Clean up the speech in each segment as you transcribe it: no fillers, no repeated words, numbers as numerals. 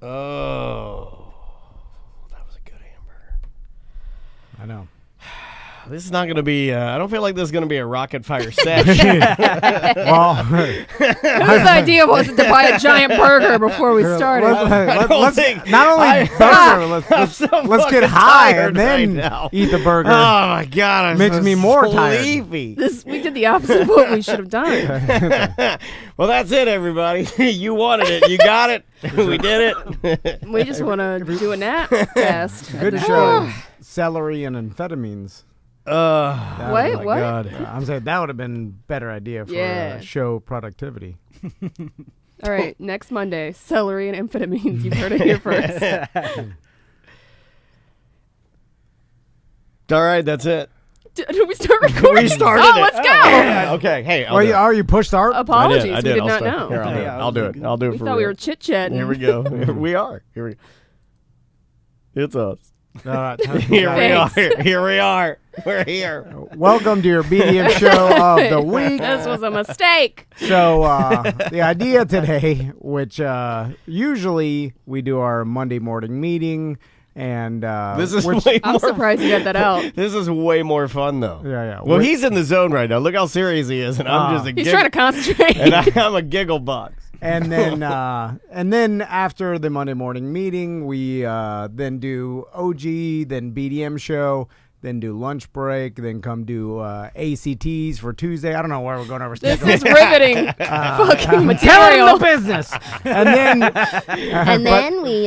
Oh, that was a good hamburger. I know. This is not going to be, I don't feel like this is going to be a rapid fire session. Well, Whose idea was it to buy a giant burger before we started? let's think- not only burger, let's get high and then eat the burger. Oh my God, I'm Makes so me more tired. sleepy. We did the opposite of what we should have done. Well, that's it, everybody. You wanted it. You got it. We did it. We just want to do a nap test. Good show. Celery and amphetamines. Wait, my what? God. I'm saying that would have been a better idea for Yeah. show productivity. All right, next Monday, celery and amphetamines. You've heard it here first. All right, that's it. Did we start recording? We started Oh, it. let's go. Okay, hey, I'll Well, do it. are you pushed start? Apologies, I we did. did I'll not start. know. Here, I'll do it. I'll do it We for thought we real. were chit-chatting. Here we go. We are. Here we go. It's us. Here we are. Thanks. Here we are. We're here. Welcome to your BDM show of the week. This was a mistake. So the idea today, which usually we do our Monday morning meeting, and This is which, way I'm more. surprised you got that out. This is way more fun, though. Yeah. Well, he's in the zone right now. Look how serious he is, and I'm just a He's trying to concentrate. and I'm a giggle box. and then after the Monday morning meeting, we then do OG, then BDM show, then do lunch break, then come do ACTs for Tuesday. I don't know where we're going over This schedule. is riveting fucking Telling material. the business, and then And then we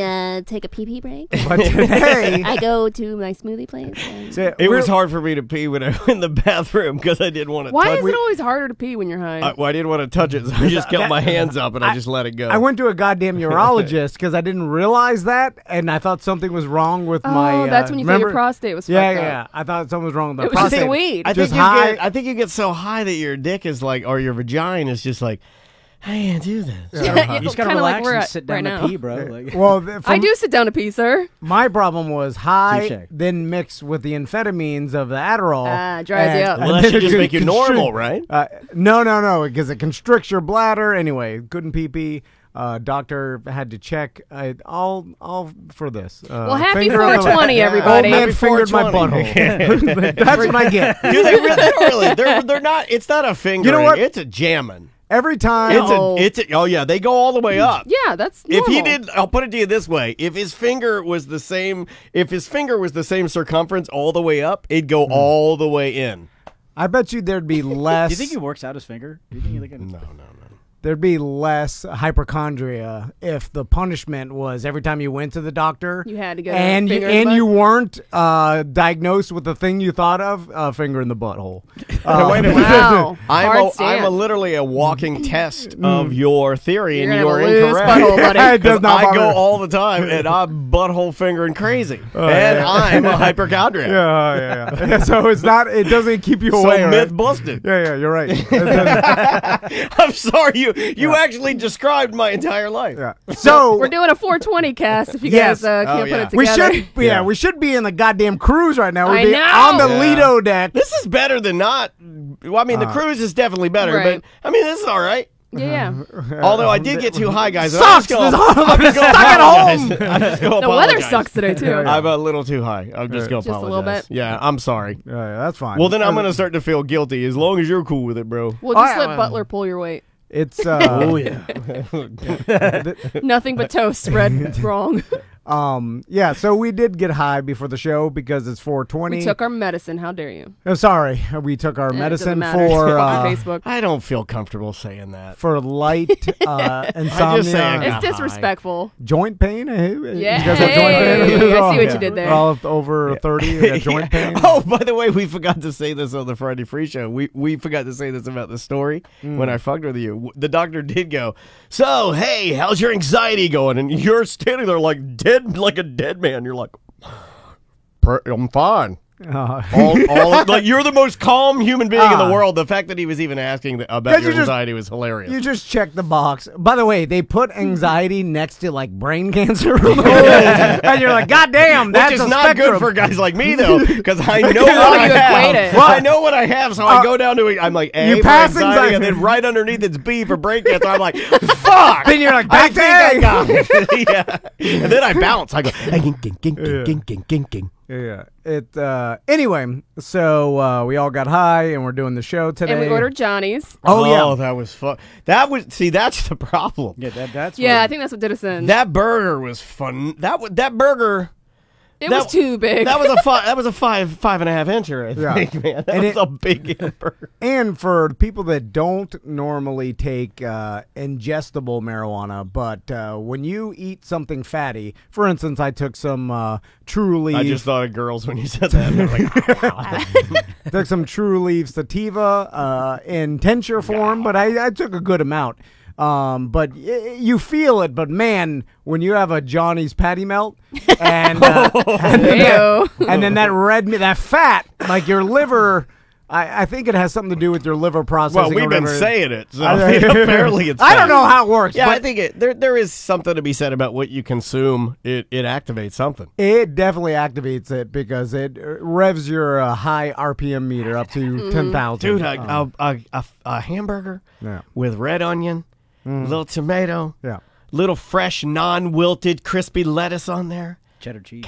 take a pee break. but today. I go to my smoothie place. And So It was we're- hard for me to pee when I went in the bathroom because I didn't want to Why touch is it always harder to pee when you're high? I didn't want to touch it, so I just kept my hands up and I just let it go. I went to a goddamn urologist because I didn't realize that, and I thought something was wrong with my. That's when you thought your remember- prostate was Yeah, fucked yeah. up. I thought something was wrong with my It was just prostate. the weed. I think Just you high. get. I think you get so high that your dick is like, or your vagina is just like, I can't do this. Yeah, You just gotta kinda like relax we're and at sit down right to now. pee, bro. Like, Well, I do sit down to pee, sir. My problem was high, Touche. then mixed with the amphetamines of the Adderall. Dries you up. Well, and that then should just it make you constrict- normal, right? No, because it constricts your bladder. Anyway, couldn't pee. Doctor had to check. All for this. Well, happy finger on the- 420, everybody. Old man Happy fingered my 420. butthole. That's what I get. Do they really? They're not. It's not a fingering. what? It's a jamming. Every time. Oh yeah, they go all the way up. Yeah, that's If he normal. did, I'll put it to you this way: if his finger was the same circumference all the way up, it'd go all the way in. I bet you there'd be less. do you think he works out his finger? Do you think he like No. There'd be less hypochondria if the punishment was every time you went to the doctor, You had to get a and finger in the you butt? weren't diagnosed with the thing you thought of, finger in the butthole. Wait a minute. Wow. I'm Hard stance. literally a walking test of your theory, You're and gonna you're have a loose incorrect. butthole, buddy. It does 'Cause not I bother go me. all the time, and I'm butthole fingering crazy, and yeah. I'm a hypochondriac. Yeah. So it's not. It doesn't keep you So away. right? myth busted. Yeah, you're right. And then- I'm sorry, you actually described my entire life. yeah. So We're doing a 420 cast if you Yes. guys can't Oh, put yeah. it we together. should. We should be in the goddamn cruise right now. We'd I be know. on the Yeah. Lido deck. This is better than not. Well, I mean, the cruise is definitely better, Right. but I mean, this is all right. Yeah. Although I did get too high, guys. Sucks. I'm stuck at home. I'm just gonna The weather apologize. sucks today, too. I'm a little too high. I'm just going to Just a apologize. little bit? Yeah, I'm sorry. Yeah, that's fine. Well, then I'm going to start to feel guilty as long as you're cool with it, bro. We'll just Oh, let yeah. Butler pull your weight. It's yeah. Nothing but toast spread wrong. yeah. So we did get high before the show because it's 420. We took our medicine. How dare you? Oh, sorry, we took our It doesn't medicine matter. for Fucking Facebook. I don't feel comfortable saying that. for light insomnia, say I got It's high. disrespectful. joint pain. Yeah. You guys have joint pain? Hey, I see what Yeah. you did there. We're all over 30. You got joint pain. Oh, by the way, we forgot to say this on the Friday Free Show. We forgot to say this about the story when I fucked with you. The doctor did go, so, hey, how's your anxiety going? And you're standing there like dead, like a dead man. You're like, I'm fine. All like you're the most calm human being in the Ah. world. The fact that he was even asking about 'Cause your you just- anxiety was hilarious. You just check the box. By the way, they put anxiety next to like brain cancer, and you're like, God damn, that's Which is a not spectrum. good for guys like me though, because I know How what I you have. equate it. Well, I know what I have, so I go down to it. I'm like, A, You for pass anxiety, anxiety. and then right underneath it's B for brain cancer. I'm like, fuck. Then you're like, I back think I to A. got it. Yeah. And then I bounce. I go, ging. Yeah. Anyway, so we all got high and we're doing the show today. And we ordered Johnny's. Oh, yeah. that was fun. That's the problem. Yeah, that's Yeah, where- I think that's what did us in. That burger was fun. That burger. It was too big. That was a 5.5 incher. I Yeah. think, man. That And was a big burger. And for people that don't normally take ingestible marijuana, but when you eat something fatty, for instance, I took some True Leaf. I just thought of girls when you said that. And I was like, took some True Leaf sativa in tincture form, but I took a good amount. But you feel it. But man, when you have a Johnny's patty melt and Ew. and then that red meat, that fat, like your liver. I think it has something to do with your liver processing. well, we've or been whatever. saying it, so apparently it's. I don't fine. know how it works. Yeah, but I think there is something to be said about what you consume. It activates something. it definitely activates it because it revs your high RPM meter up to 10,000. Dude, a hamburger Yeah. with red onion, little tomato, Yeah. little fresh, non-wilted, crispy lettuce on there. cheddar cheese.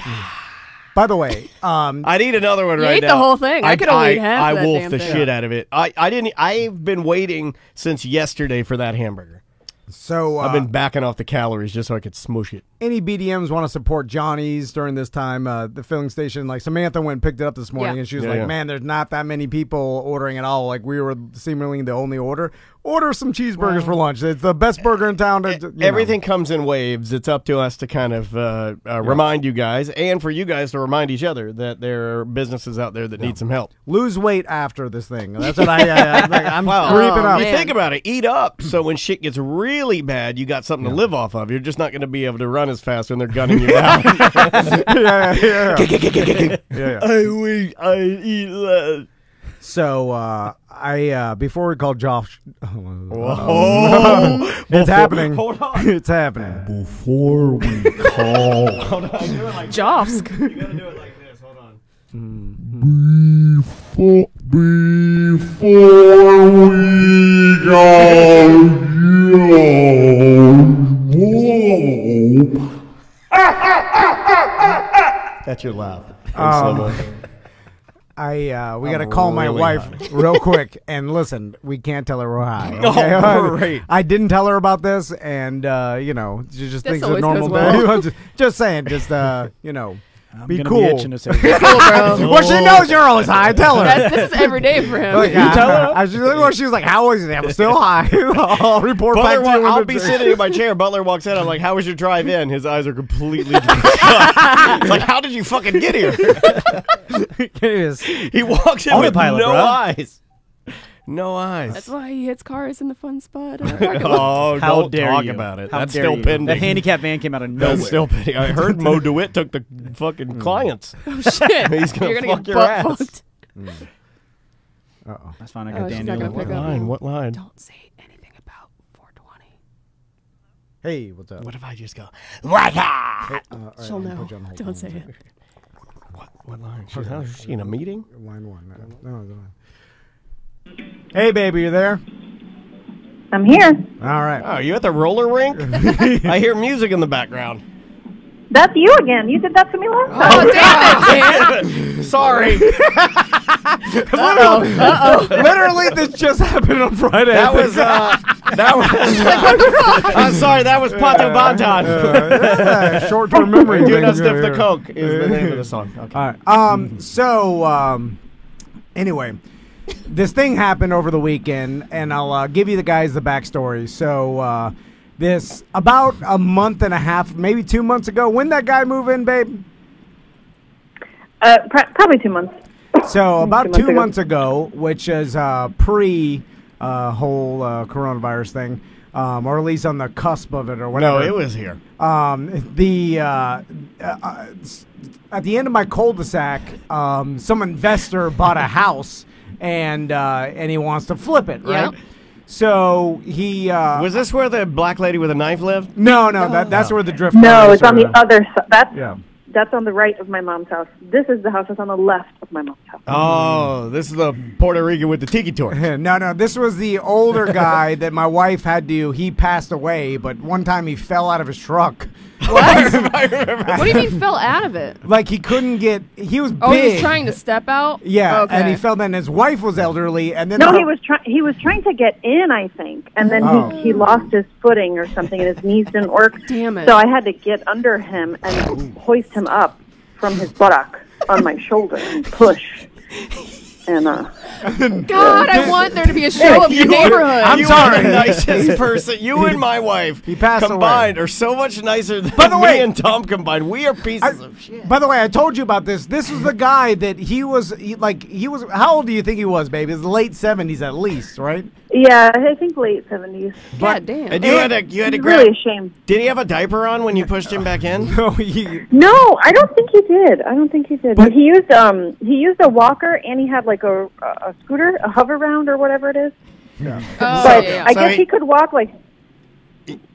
By the way, I'd eat another one You right ate the now. whole thing. I could only eat half I of that wolfed damn the thing. shit out of it. I didn't. I've been waiting since yesterday for that hamburger. so I've been backing off the calories just so I could smoosh it. any BDMs want to support Johnny's during this time, the filling station, like Samantha went and picked it up this morning, Yeah. and she was Yeah, like, yeah. man, there's not that many people ordering at all. Like, we were seemingly the only order. Order some cheeseburgers for lunch. It's the best burger in town. Everything comes in waves. It's up to us to kind of remind you guys, and for you guys to remind each other that there are businesses out there that need some help. Lose weight after this thing. That's what I'm Wow. creeping Oh, up. You man. think about it. Eat up, so when shit gets really bad, you got something to live off of. You're just not going to be able to run as fast when they're gunning you down. yeah. I eat less. So I before we call Josh, Oh, it's happening. Hold on. It's happening. Before we call Hold on. Do it like Jofsk. You got to do it like this. Hold on. before we go, That's your laugh. We got to call my really wife high. real quick and listen. We can't tell her we're high. Oh, Okay? great. I didn't tell her about this, and she just This thinks it's a always normal goes day. just saying, I'm be gonna cool. Be itching to say Cool, bro. Well, she knows you're always high. Tell her. This is every day for him. Like, she was like, "How is it? I'm still high." I'll report back Butler, to you. when I'll the- be sitting in my chair. Butler walks in. I'm like, "How was your drive in?" His eyes are completely shut. It's like, "How did you fucking get here?" It is. He walks in with Autopilot, no bro. eyes. No eyes. That's why he hits cars in the fun spot. Parking lot. Oh, How don't dare talk you. about it. How That's dare still you. pending. That handicap van came out of nowhere. That's still pending. I heard Mo DeWitt took the fucking clients. Oh, shit. He's gonna You're fuck gonna get your butt ass. fucked. That's fine. I Oh, got she's Daniel. not gonna pick What up. line? What line? Don't say anything about 420. Hey, what's up? What if I just go? What? All right, She'll I'm gonna know. put you on hold. Don't say it. What line? Is she in a meeting? Line one. No. Hey, baby, you there? I'm here. All right. Oh, you at the roller rink? I hear music in the background. That's you again. You did that to me last time. Oh, damn it, man. Sorry. Literally, this just happened on Friday. That was I'm sorry, that was Pato Bantan. short-term memory. Do not things sniff the here. coke is the name of the song. Okay. All right. Anyway, this thing happened over the weekend, and I'll give you the guys the backstory. So, this about a month and a half, maybe 2 months ago. When that guy move in, babe? Probably 2 months. So about 2 2 months months ago, which is pre whole coronavirus thing, or at least on the cusp of it, or whatever. No, it was here. at the end of my cul-de-sac, some investor bought a house and he wants to flip it, right? Yep. So he Was this where the black lady with a knife lived? no, that's where the drift. No, cars it's on the are. other side. Yeah. That's on the right of my mom's house. This is the house that's on the left of my mom's house. Oh, this is the Puerto Rican with the tiki torch. No, this was the older guy that my wife had to. He passed away, but one time he fell out of his truck. What do you mean fell out of it? Like he couldn't get. He was Oh, big. he was trying to step out? Yeah, Okay. and he fell. Then his wife was elderly, and then No, he was trying to get in, I think, and then he lost his footing or something, and his knees didn't work. Damn it. So I had to get under him and hoist him up from his buttock on my shoulder and push. And God, I want there to be a show of your neighborhood. I'm You sorry. are the nicest person. You and my wife He passed combined are so much nicer than By the me way- and Tom combined. We are pieces of shit. By the way, I told you about this. This was the guy that he was. How old do you think he was, baby? His late 70s at least, right? yeah, I think late 70s. God damn. And you had to He's grab. really ashamed. Did he have a diaper on when you pushed him back in? No, he. No, I don't think he did. But he used a walker, and he had like a scooter, a hover round or whatever it is. Oh, But yeah. I So guess he could walk like.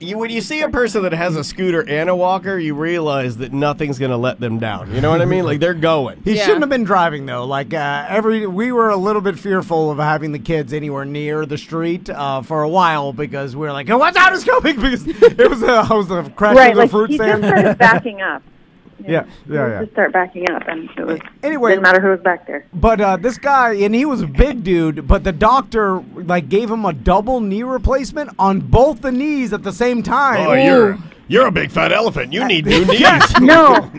When you see a person that has a scooter and a walker, you realize that nothing's going to let them down. You know what I mean? Like, they're going. He Yeah. shouldn't have been driving though. Like we were a little bit fearful of having the kids anywhere near the street for a while because we were like, "Oh, watch out, it's coming!" Because it was I was crashing Right, the like fruit he stand. just started backing up. Yeah. Just start backing up, and it was Anyway. didn't matter who was back there. But this guy, and he was a big dude, but the doctor like gave him a double knee replacement on both the knees at the same time. Oh, you're a big fat elephant. You need new knees. No,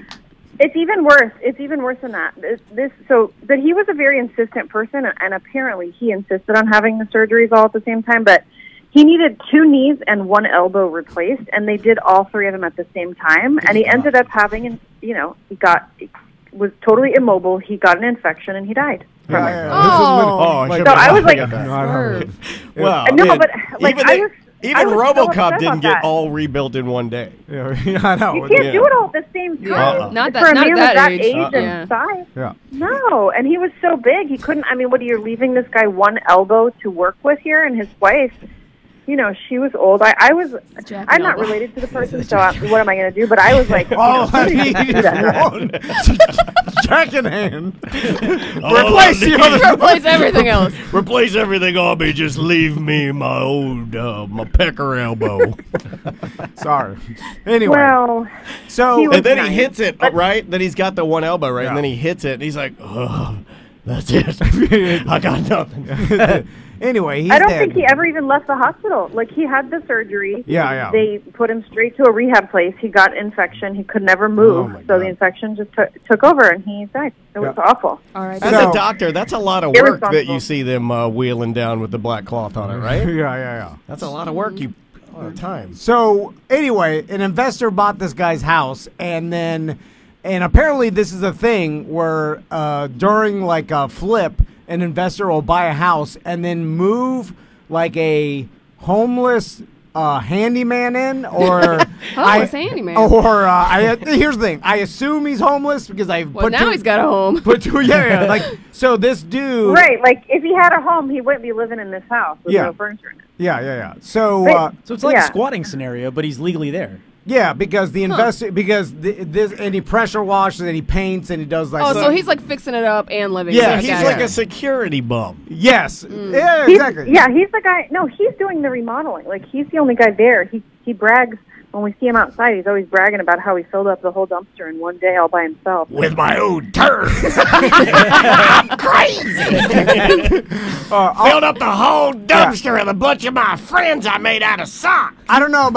it's even worse. It's even worse than that. But he was a very insistent person, and apparently he insisted on having the surgeries all at the same time. But he needed 2 knees and 1 elbow replaced, and they did all 3 of them at the same time. And he ended up having, he was totally immobile. He got an infection, and he died. from it. Oh. I So I was like, Word. well, no, man, but like even I was. even I was so RoboCop upset didn't about get that. all rebuilt in one day. Yeah, I know. You can't do it all at the same time. Yeah. Not For that- a not man at of that that age. age and Yeah. size. Yeah. No, and he was so big he couldn't. I mean, what you're leaving this guy 1 elbow to work with here, and his wife. She was old. Jack I'm not Noble. related to the person, so what am I going to do? But I was like, All I somebody need should do is that. one jack in hand. Replace the other. Replace everything else. Replace everything on me. Just leave me my old my pecker elbow. Sorry. Anyway, Well, so he was And then nice, he hits it but- right. Then he's got the 1 elbow right, Yeah. and then he hits it, and he's like, "Oh, that's it. I got nothing." anyway, he's I don't dead. think he ever even left the hospital. Like, he had the surgery. Yeah. They put him straight to a rehab place. He got infection. He could never Oh, move, my so God. the infection just took over, and he died. It was Yeah. awful. All right. As So- a doctor, that's a lot of work that Irresponsible. you see them wheeling down with the black cloth on it, right? Yeah. That's a lot of work. You a lot of time. So anyway, an investor bought this guy's house, and apparently this is a thing where during like a flip, an investor will buy a house and then move like a homeless handyman in, or Homeless handyman? or here's the thing: I assume he's homeless because I Well, now he's got a home. put two, yeah, like so this dude, Right, like, if he had a home, he wouldn't be living in this house with Yeah. no furniture in it. yeah. So But- So it's like Yeah. a squatting scenario, but he's legally there. yeah, because the investor this and he pressure washes and he paints and he does like Oh, so he's like fixing it up and living Yeah, there. He's Okay. like a security bum. yes, yeah, He's- exactly. Yeah, he's the guy. No, he's doing the remodeling. Like, he's the only guy there. He brags when we see him outside. He's always bragging about how he filled up the whole dumpster in one day all by himself. With my own turd. Filled up the whole dumpster and a bunch of my friends I made out of socks. I don't know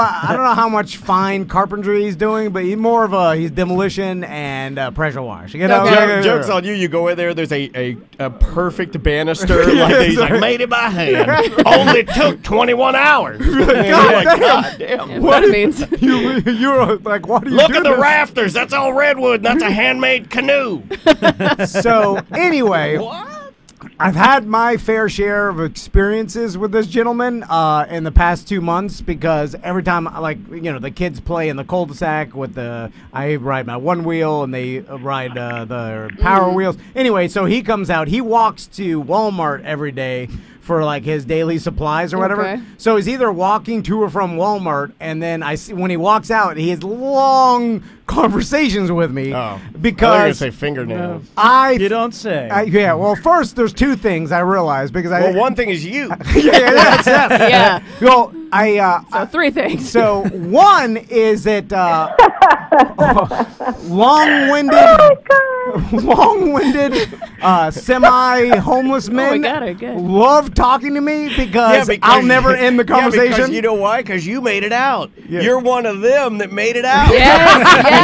how much fine carpentry he's doing, but he's demolition and pressure wash. You know, Okay. Joke's on you. You go in there, there's a perfect banister. Like he's like, made it by hand. Only took 21 hours. And you're like, God damn. Yeah, what that means. you're like, what do you Look do at the this? rafters. That's all redwood. That's a handmade canoe. So anyway, I've had my fair share of experiences with this gentleman in the past 2 months because every time, the kids play in the cul-de-sac I ride my one wheel and they ride the power wheels. Anyway, so he comes out. He walks to Walmart every day for his daily supplies or whatever. Okay. So he's either walking to or from Walmart, and then I see when he walks out, he has long conversations with me because I was gonna say fingernails. You don't say. yeah. Well, first there's two things I realized because One thing is you. that's it. Yeah. Well, So 3 things. So one is that long-winded, semi-homeless men good. love talking to me because I'll never end the conversation. Yeah, because you know why? Because you made it out. You're one of them that made it out. Yes.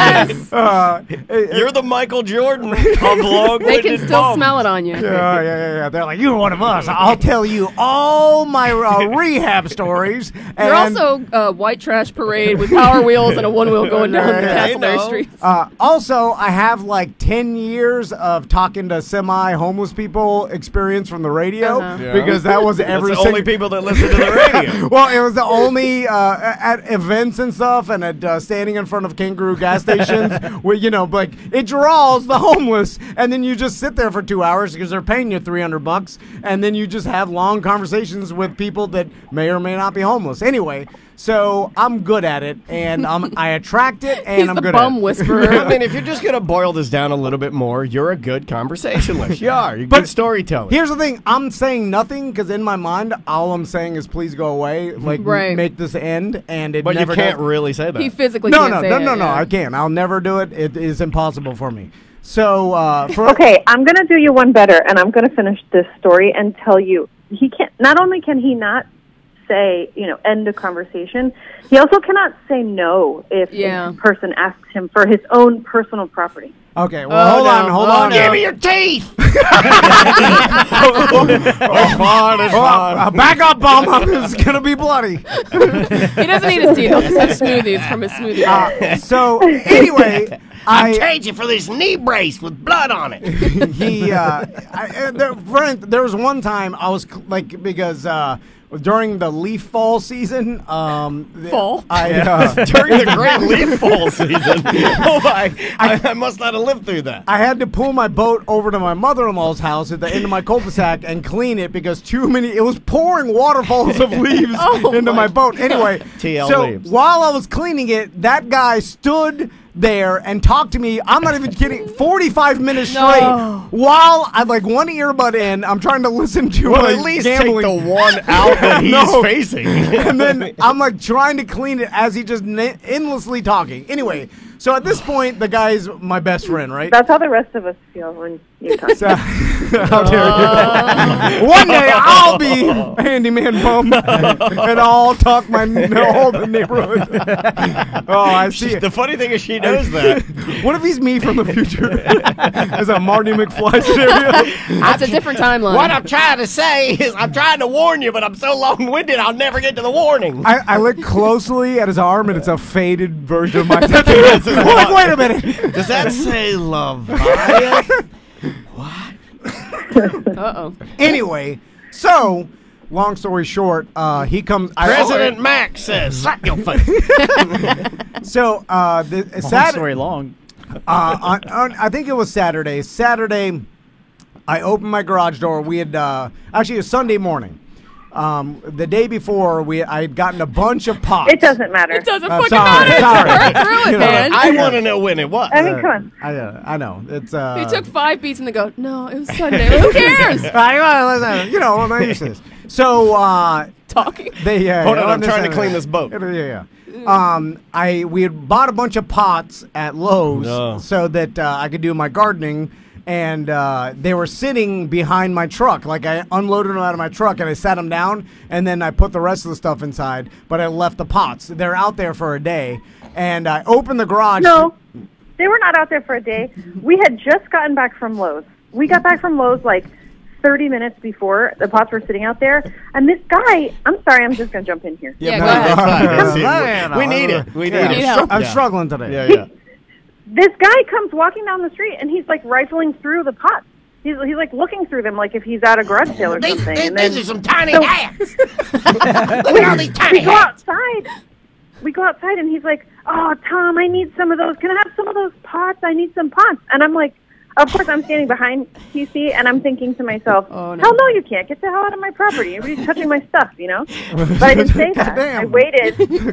You're the Michael Jordan of long-winded They can still bums. smell it on you. Yeah. They're like, you're one of us. I'll tell you all my rehab stories. You're also white trash parade with power wheels and a one wheel going down the Castleberry streets. Also, I have 10 years of talking to semi-homeless people experience from the radio because that was every That's the only people that listen to the radio. Well, it was the only at events and stuff and at standing in front of Kangaroo gas stations where, it draws the homeless and then you just sit there for 2 hours because they're paying you $300 and then you just have long conversations with people that may or may not be homeless. Anyway, so I'm good at it and I attract it and He's I'm the good bum at it. whisperer. I mean, if you're just going to boil this down a little bit more, you're a good conversationalist. You are. You're a good storyteller. Here's the thing. I'm saying nothing because in my mind, all I'm saying is please go away. Right. Make this end. And it But never you can't does. really say that. He physically No, can't say it. no. I can't. I'll never do it. It is impossible for me. So, Okay, I'm going to do you one better, and I'm going to finish this story and tell you he can't. Not only can he not say, end a conversation, he also cannot say no if a person asks him for his own personal property. Okay, well, hold on. Give me your teeth! Back up, bum. It's going to be bloody. He doesn't need his teeth. He'll just have smoothies from his smoothie bar. So, anyway... I trade you for this knee brace with blood on it. There was one time I was because during the leaf fall season, Fall? During the great leaf fall season. Oh my! I must not have lived through that. I had to pull my boat over to my mother-in-law's house at the end of my cul-de-sac and clean it because it was pouring waterfalls of leaves into my boat. Anyway, leaves. While I was cleaning it, that guy stood there and talked to me. I'm not even kidding. 45 minutes straight. While I one earbud in, I'm trying to listen to at least gambling. take the one out that he's facing. And then I'm trying to clean it as he just endlessly talking. Anyway, so at this point, the guy's my best friend, right? That's how the rest of us feel when you talk. How dare you. One day I'll be handyman bum and I'll talk all the neighborhood. I see it. The funny thing is she knows that. What if he's me from the future? As a Marty McFly scenario? That's a different timeline. What I'm trying to say is I'm trying to warn you, but I'm so long-winded I'll never get to the warning. I look closely at his arm and it's a faded version of my tattoo. Wait a minute. Does that say Leviathan? Uh-oh. Anyway, so long story short, he comes. President Mac says, "Slap your face." So Story long. I think it was Saturday. Saturday, I opened my garage door. We had actually it was Sunday morning. The day before, I had gotten a bunch of pots. It doesn't matter. It doesn't fucking sorry, matter. sorry. Burn through it, man. I want to know when it was. I mean, come on. I know it's. He took 5 beats and they go, no, it was Sunday. Who cares? I'm not used to this. So Talking. Hold on, I'm trying to clean this boat. Yeah. We had bought a bunch of pots at Lowe's so that I could do my gardening. And they were sitting behind my truck. I unloaded them out of my truck, and I sat them down, and then I put the rest of the stuff inside, but I left the pots. They're out there for a day. And I opened the garage. No, they were not out there for a day. We had just gotten back from Lowe's. We got back from Lowe's 30 minutes before the pots were sitting out there. And this guy, I'm sorry, I'm just going to jump in here. Yeah, go ahead. We need it. We need it. help. I'm struggling today. Yeah. This guy comes walking down the street, and he's rifling through the pots. he's like looking through them like if he's at a garage sale or something. And then, These are some tiny hats. Look at all these tiny we go hats. outside. We go outside, and he's like, "Oh, Tom, I need some of those. Can I have some of those pots? I need some pots." And I'm like, of course, I'm standing behind TC, and I'm thinking to myself, Oh, no. hell no, you can't. Get the hell out of my property. Everybody's touching my stuff, you know? But I didn't say that. Goddamn. I waited. Get him.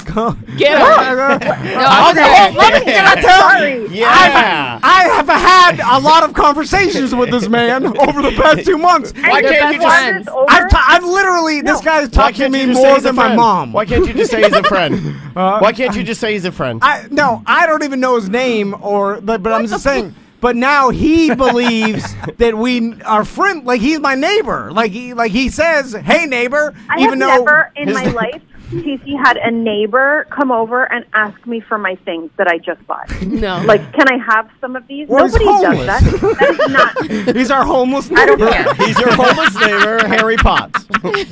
Sorry. Yeah. I have had a lot of conversations with this man over the past 2 months. Why They're can't you best just? friends. I've literally, this guy's Why talked to can't me you just say more he's a than my friend? mom. Why can't you just say he's a friend? Why can't you just say he's a friend? I don't even know his name, but I'm just saying. But now he believes that we are friend. Like he's my neighbor. Like he says, "Hey neighbor," I even have though never in his- my life, TC, had a neighbor come over and ask me for my things that I just bought. No. Like, can I have some of these? Well, he's Nobody does homeless. that. That is not. he's our homeless I don't neighbor. care. He's your homeless neighbor, Harry Potts. Anyway,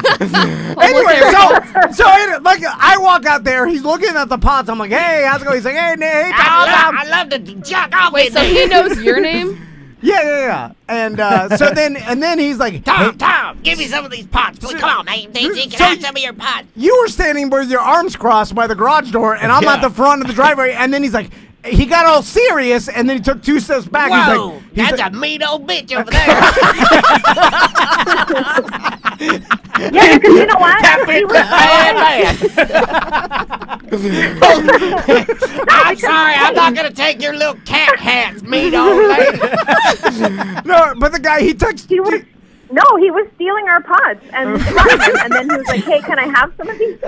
so I walk out there. He's looking at the pots. I'm like, "Hey, how's it going?" He's like, "Hey, Tom." I love to jack off. Wait, so he knows your name? Yeah. And so then he's like, "Hey, Tom, give me some of these pots. Please, come on, man. Can I have some of your pots? you were standing with your arms crossed by the garage door, and I'm at the front of the driveway." And then he's like, he got all serious, and then he took 2 steps back. Whoa, he's that's like, a mean old bitch over there. Yeah, because you know what? He was I'm sorry, I'm not going to take your little cat hats, mean old lady. no, but the guy he took. he was stealing our pots and and then he was like, "Hey, can I have some of these?"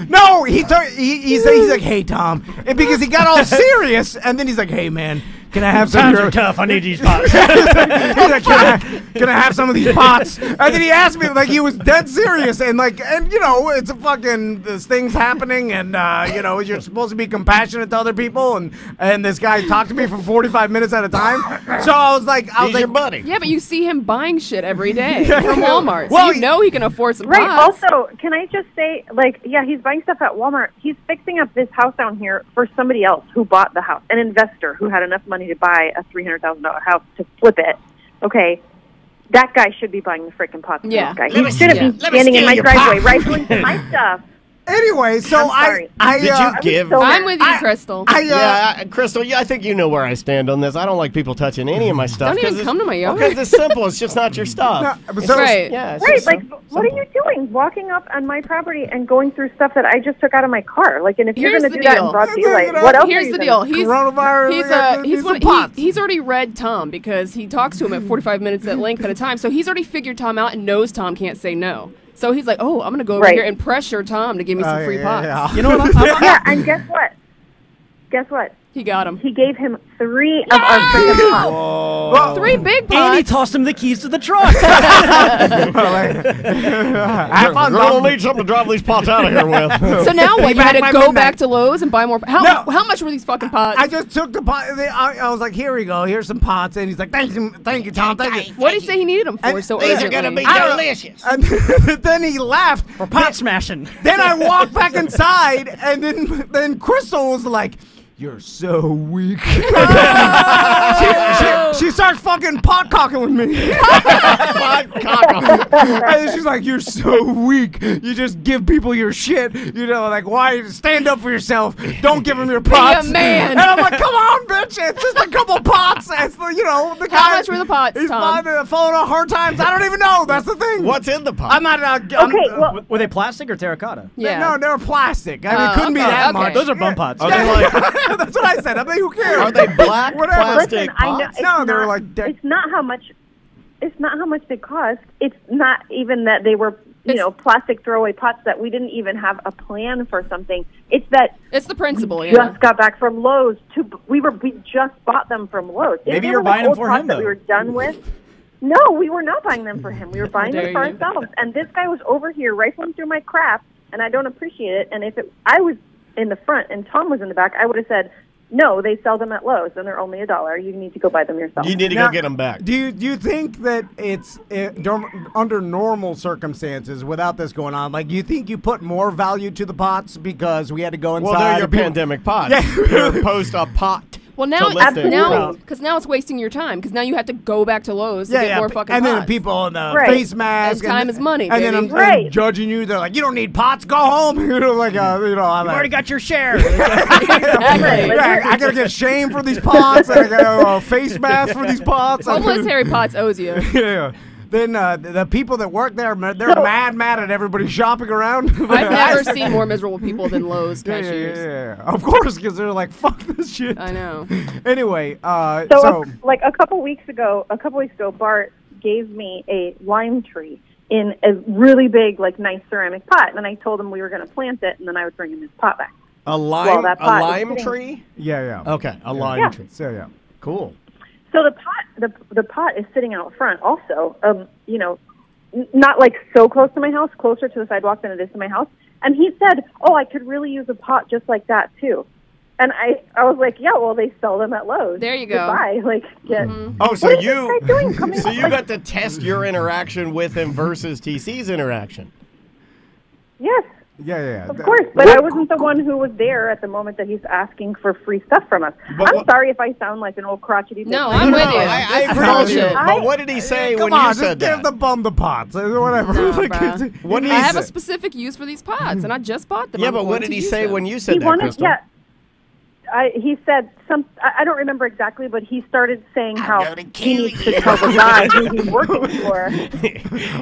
No, he said he's like, "Hey Tom," and because he got all serious, and then he's like, "Hey man, can I have some Times of your are tough. I need these pots. He's like, can I have some of these pots?" And then he asked me like he was dead serious, and you know, it's a fucking this thing's happening, and you know, you're supposed to be compassionate to other people, and this guy talked to me for 45 minutes at a time. So I was like, He's your buddy. Yeah, but you see him buying shit every day from Walmart. So Well, you know he can afford some Right. pots. Also, can I just say, like, yeah, he's buying stuff at Walmart. He's fixing up this house down here for somebody else who bought the house, an investor who had enough money to buy a $300,000 house to flip it. Okay, that guy should be buying the freaking pots. from Yeah. this guy. Let me He shouldn't steal- be let me standing in steal my your driveway pot. rifling through my stuff. anyway, so I'm sorry. Did you give? so I'm with you, Crystal. Crystal, I think you know where I stand on this. I don't like people touching any of my stuff. Don't even 'cause it's- come to my yard. Because it's simple. It's just not your stuff. No, but It's so- just- Right. Yeah. It's Right, just like, simple. what are you doing? Walking up on my property and going through stuff that I just took out of my car. Like, and if you're Here's going to the do that deal. in broad You know, daylight, what else are Here's you the gonna deal. do? He's Coronavirus, he's some pots. he's already read Tom because he talks to him at 45 minutes at length at a time. So he's already figured Tom out and knows Tom can't say no. So he's like, "Oh, I'm gonna go over Right. here and pressure Tom to give me some free pots." You know what? Yeah, and guess what? Guess what? He got him. He gave him 3 of our freaking pots. Well, 3 big pots. And he tossed him the keys to the truck. I found You're gonna need something to drive these pots out of here with. So now what? You back had by to go midnight. back to Lowe's and buy more. How No. much were these fucking pots? I just took the pot. I was like, "Here we go. Here's some pots." And he's like, "Thank you, Tom. Thank you." what did he say he needed them for And so These are urgently? going to be I don't- delicious. And then he laughed. For pot smashing. Then I walked back inside, and then Crystal was like, "You're so weak." she starts fucking pot cocking with me. And she's like, "You're so weak. You just give people your shit. You know, like, why stand up for yourself? Don't give them your pots." man. And I'm like, "Come on, bitch. It's just a couple pots." It's the, you know, the guy. How much were the pots, He's Tom? falling on hard times. I don't even know. That's the thing. What's in the pot? I'm not. Okay, well, Were they plastic or terracotta? Yeah. No, they were plastic. I mean, it Oh, couldn't be okay, that okay. much. Those are bum pots. Are they like? That's what I said. I mean, who cares? Are they black Whatever. plastic listen, I know pots? it's No, they were not- like it's not how much. It's not how much they cost. It's not even that they were, plastic throwaway pots that we didn't even have a plan for something. It's that It's the principle, we yeah. just got back from Lowe's. We just bought them from Lowe's. If Maybe they you're were like buying them old for pots him, that though. we were done with. No, we were not buying them for him. We were buying them for dare you. ourselves. And this guy was over here rifling through my crap, and I don't appreciate it. And if I was in the front and Tom was in the back, I would have said, "No, they sell them at Lowe's, and they're only $1. You need to go buy them yourself." You need to Now, go get them back. Do you think that it's under normal circumstances without this going on? Like, you think you put more value to the pots because we had to go inside? Well, they're your and people- pandemic pots. Yeah. You're opposed to a pot. Well, now, lift it. now, because now it's wasting your time. Because now you have to go back to Lowe's to get more fucking and then pots. people in the Right. face mask. And time is money, And then baby. I'm Right. judging you. They're like, you don't need pots. Go home. I'm You've already got your share. Exactly. Yeah, I gotta get shamed for these pots. I got a face mask for these pots. Homeless Harry Potts owes you. Yeah. Then the people that work there, they're mad at everybody shopping around. I've never seen more miserable people than Lowe's Yeah, cashiers. yeah. Of course, because they're like, fuck this shit. I know. Anyway, So, like a couple weeks ago, Bart gave me a lime tree in a really big, like, nice ceramic pot, and I told him we were going to plant it, and then I would bring him his pot back. A lime, that a pot is lime sitting- tree? yeah. Okay, a lime Yeah. tree. So, yeah. Cool. So the pot is sitting out front. Also, you know, not like so close to my house, closer to the sidewalk than it is to my house. And he said, "Oh, I could really use a pot just like that too." And I was like, "Yeah, well, they sell them at Lowe's. There you go. Goodbye. Like, get." Oh, so What is you this guy doing coming so up you like- got to test your interaction with him versus TC's interaction. Yes, Yeah. of course. But I wasn't the one who was there at the moment that he's asking for free stuff from us. But I'm what- sorry if I sound like an old crotchety. No, bitch. I'm with you. I This is agree with you. bullshit. But what did he say Come when on, you just said give that? the bum the pots. Whatever. No, Like, bruh. What did I he have a say? specific use for these pots, and I just bought them. Yeah, I'm but going what did to he use say them. when you said He that, wanted, Crystal? yeah. He said some. I don't remember exactly, but he started saying how gonna he kill needs you. to tell the guy who he's working for.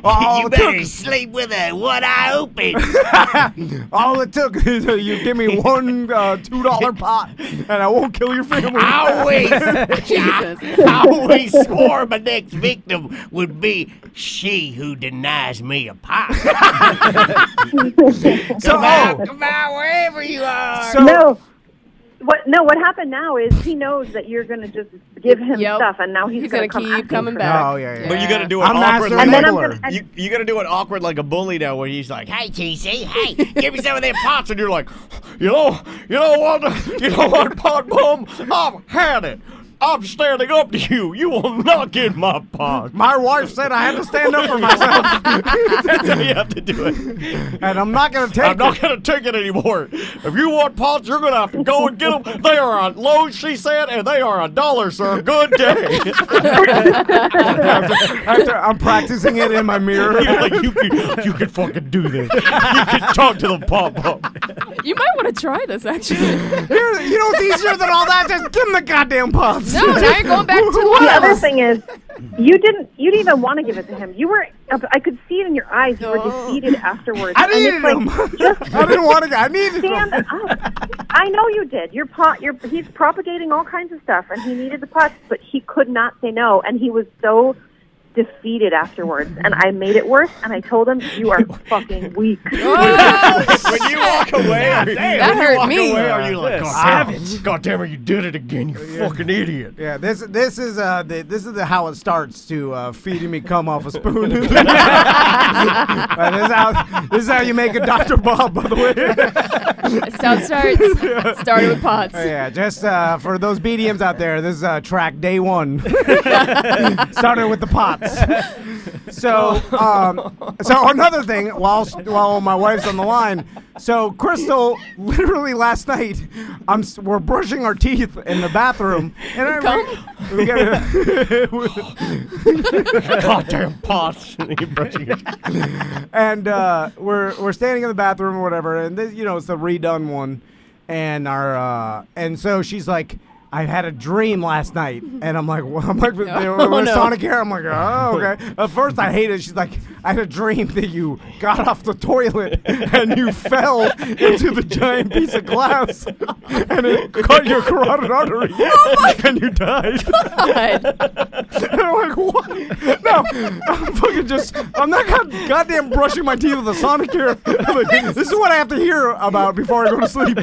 all, You it better took, sleep with a one eye open. all it took is you give me one $2 pot, and I won't kill your family. I Jesus. always swore my next victim would be she who denies me a pot. So, Come out wherever you are. so No. What happened now is he knows that you're going to just give him Yep. stuff, and now he's gonna come keep asking coming for back. Oh, yeah. But you got to do it I'm awkward. master Like, And then I'm enabler. gonna- you got to do it awkward like a bully now, where he's like, "Hey, TC, hey, give me some of them pots," and you're like, you know what, pot bum, I've had it. I'm standing up to you. You will not get my pot. My wife said I had to stand up for myself, That's how you have to do it. and I'm not going to take I'm not it. going to take it anymore. If you want pots, you're going to have to go and get them. They are on Lowe's, she said, and they are $1, sir. Good day. After I'm practicing it in my mirror. You're like, you can fucking do this. You can talk to the pop up. You might want to try this, actually. Here, you know what's easier than all that? Just give him the goddamn pots. No, now you're going back to The other Lowe's. thing is, you didn't even want to give it to him. You were. I could see it in your eyes. You were defeated afterwards. I And needed it's like, him. I didn't want to. I needed Stand him. up. I know you did. He's propagating all kinds of stuff, and he needed the pots, but he could not say no, and he was so defeated afterwards. And I made it worse, and I told him, "You are fucking weak." When you walk away, That hurt me. are you like, Savage. God damn it, you did it again, you fucking idiot. Yeah, this is how it starts to feeding me cum off a spoon. This is how you make a Dr. Bob, by the way. That's how it starts. Started with pots. Yeah, just for those BDMs out there, this is track day one. Started with the pots. So another thing, while my wife's on the line, so Crystal, literally last night, we're brushing our teeth in the bathroom, and we got Goddamn pots. and we're standing in the bathroom or whatever, and this, it's the redone one, and so she's like, I had a dream last night, and I'm like, no. Sonic Hair. I'm like, oh, okay. At first, I hated it. She's like, I had a dream that you got off the toilet and you fell into the giant piece of glass, and it cut your carotid artery, and you died. God. And I'm like, what? No, I'm not goddamn brushing my teeth with a Sonic Hair. I'm like, this is what I have to hear about before I go to sleep.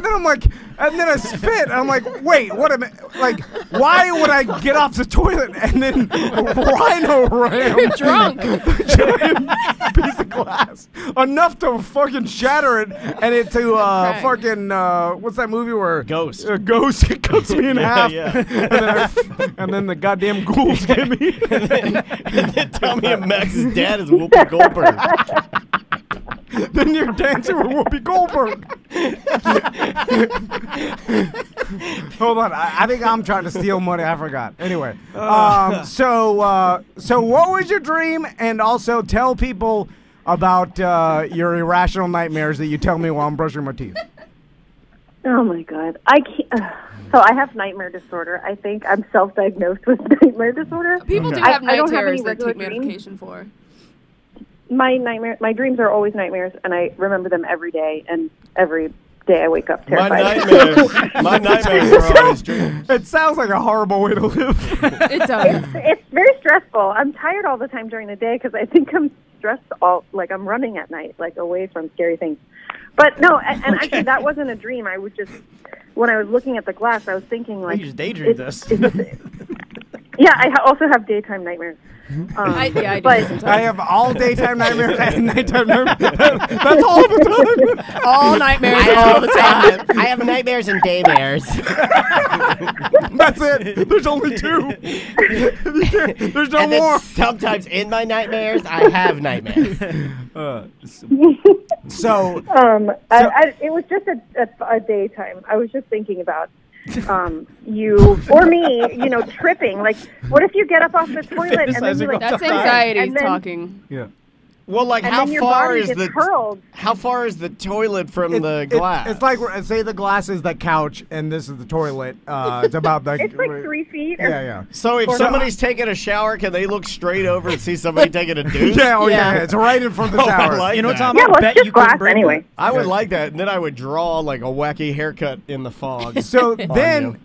And then I'm like, and then I spit. And I'm like, wait, what am I, like, why would I get off the toilet and then rhino ram You're drunk. a giant piece of glass enough to fucking shatter it and it to fucking what's that movie where Ghost. Ghost cuts me in half, yeah. and then the goddamn ghouls get me. And then Tommy and Max's dad is Whoopi Goldberg. then you're dancing with Whoopi Goldberg. Hold on, I think I'm trying to steal money. I forgot. Anyway, so what was your dream? And also tell people about your irrational nightmares that you tell me while I'm brushing my teeth. Oh my God, I can't. So I have nightmare disorder. I think I'm self-diagnosed with nightmare disorder. People do have I night don't have terrors any that regular take dreams. medication for. My dreams are always nightmares, and I remember them every day. And every day I wake up My terrified. nightmares are always dreams. It sounds like a horrible way to live. It does. It's very stressful. I'm tired all the time during the day because I think I'm stressed like I'm running at night, like away from scary things. But no, and actually that wasn't a dream. I was just, when I was looking at the glass, I was thinking like, You just daydreamed this. Yeah, I also have daytime nightmares. I do but sometimes. I have all daytime nightmares and nighttime nightmares. That's all the time. all nightmares all the time. I have nightmares and daymares. That's it. There's only two. There's no And then more. sometimes in my nightmares, I have nightmares. So it was just a daytime. I was just thinking about you or me, tripping. Like, what if you get up off the toilet and then you like That's trip, anxiety and then- talking. yeah. Well, like, And how then your far body is gets the curled. how far is the toilet from the glass? It's like say the glass is the couch and this is the toilet. It's about the. It's like 3 feet. Yeah. So if Or- somebody's taking a shower, can they look straight over and see somebody taking a douche? Yeah, Yeah. It's right in front of the Oh, shower. I like You know what, that. Tom? Yeah, I well, bet it's just you couldn't glass break anyway. that. I would like that, and then I would draw like a wacky haircut in the fog. So then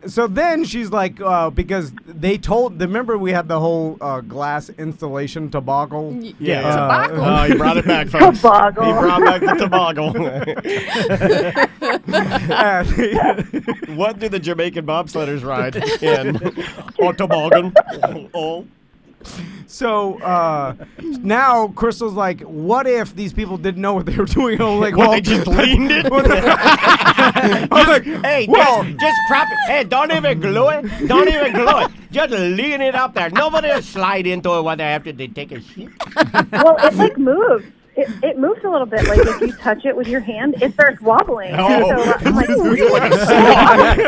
she's like, because they told. Remember we had the whole glass installation toboggle. Yeah. Toboggle. Oh, he brought it back, folks. Toboggle. He brought back the toboggle. What do the Jamaican bobsledders ride in? On toboggan. Oh. So now Crystal's like, what if these people didn't know what they were doing? I'm like, What, well, they just leaned it? I was like, Hey, well, just prop it. Hey, don't even glue it. Don't even glue it. Just lean it up there. Nobody will slide into it when after they take a shit. Well, it like moves. It moves a little bit. Like if you touch it with your hand, it starts wobbling. Oh. So I'm like,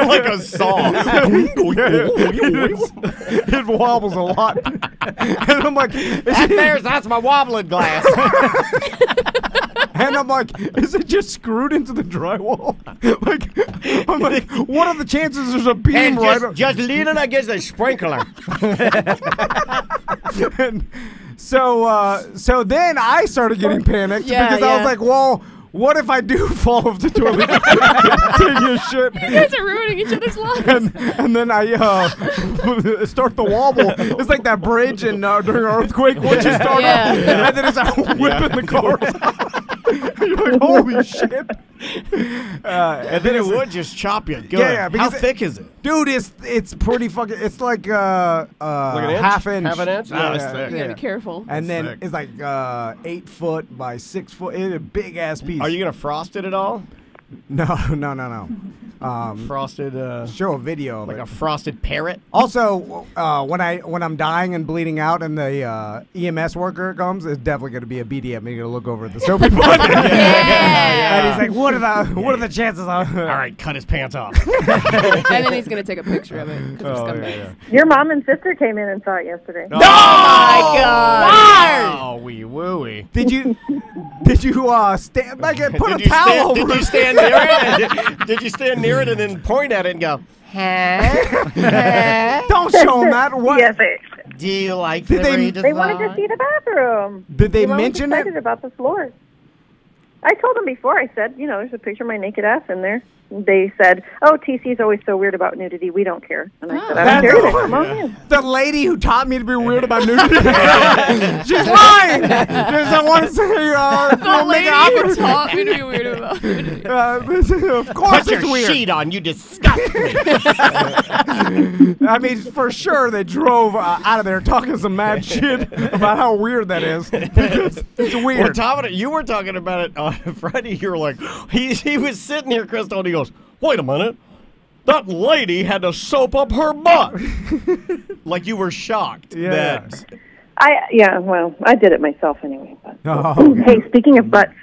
Like a saw. it wobbles a lot. And I'm like, That's my wobbling glass. is it just screwed into the drywall? I'm like, what are the chances there's a beam And right up? just lean it against the sprinkler. And so then I started getting panicked Yeah, because I was yeah. like, well, what if I do fall off the toilet, take a shit, You guys are ruining each other's lives. and then I start the wobble? It's like that bridge in during an earthquake once you start Yeah. up, and then it's like whipping the cars. You're like, holy shit! And then it would just chop you. Good. Yeah, How because thick is it? Dude, it's pretty fucking. It's like an inch? half inch. Half an inch? Yeah, Oh, it's thick. You gotta be careful. And then thick. it's like 8 foot by 6 foot. It's a big ass piece. Are you gonna frost it at all? No. Frosted, Show a video of like it. a frosted parrot? Also, when I'm dying and bleeding out, and the EMS worker comes, it's definitely going to be a BDM. He's going to look over at the soapy butt, and he's like, "What are the chances?" All right, cut his pants off. And then he's gonna take a picture of it. 'Cause Oh, they're yeah, scumbags. your mom and sister came in and saw it yesterday. Oh, my God. Oh, wee wooey. Did you stand like put Did a you towel stand, over? did you stand near it? Did you stand near it and then point at it and go, Don't show him that. What Yes, Do you like Did the they- redesign? they wanted to see the bathroom. did they Your mom was mention excited it? about the floor. I told them before. I said, there's a picture of my naked ass in there. They said, "Oh, TC's always so weird about nudity. We don't care." And I said, "I don't care either. Come on in." The lady who taught me to be weird about nudity. She's lying. She doesn't want to say. The make lady it who awkward. taught me to be weird about it. Of course Put it's your weird. sheet on. You disgust me. I mean, for sure they drove out of there talking some mad shit about how weird that is. Because it's Well, weird. Tom, you were talking about it on Friday. You were like, he was sitting here, Crystal, and he goes, "Wait a minute. That lady had to soap up her butt." Like you were shocked. Yeah. That, I did it myself anyway. But. Oh, Hey, speaking of butts,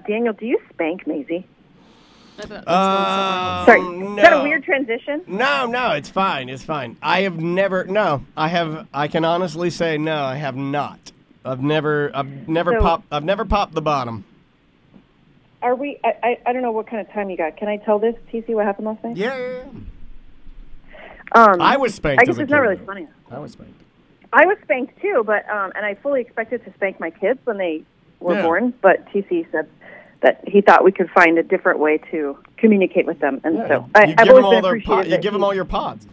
Daniel, do you spank Maisie? I thought that was Sorry, no. is that a weird transition? No, it's fine. It's fine. I have never. No, I can honestly say no. I have not. I've never popped the bottom. Are we? I don't know what kind of time you got. Can I tell this, TC? What happened last night? Yeah. I was spanked. I guess as a it's not kid, really though. funny. I was spanked. I was spanked too, but and I fully expected to spank my kids when they were Yeah. born. But TC said that he thought we could find a different way to communicate with them, and so You I've give them always all been their appreciative. you that give them all your pods.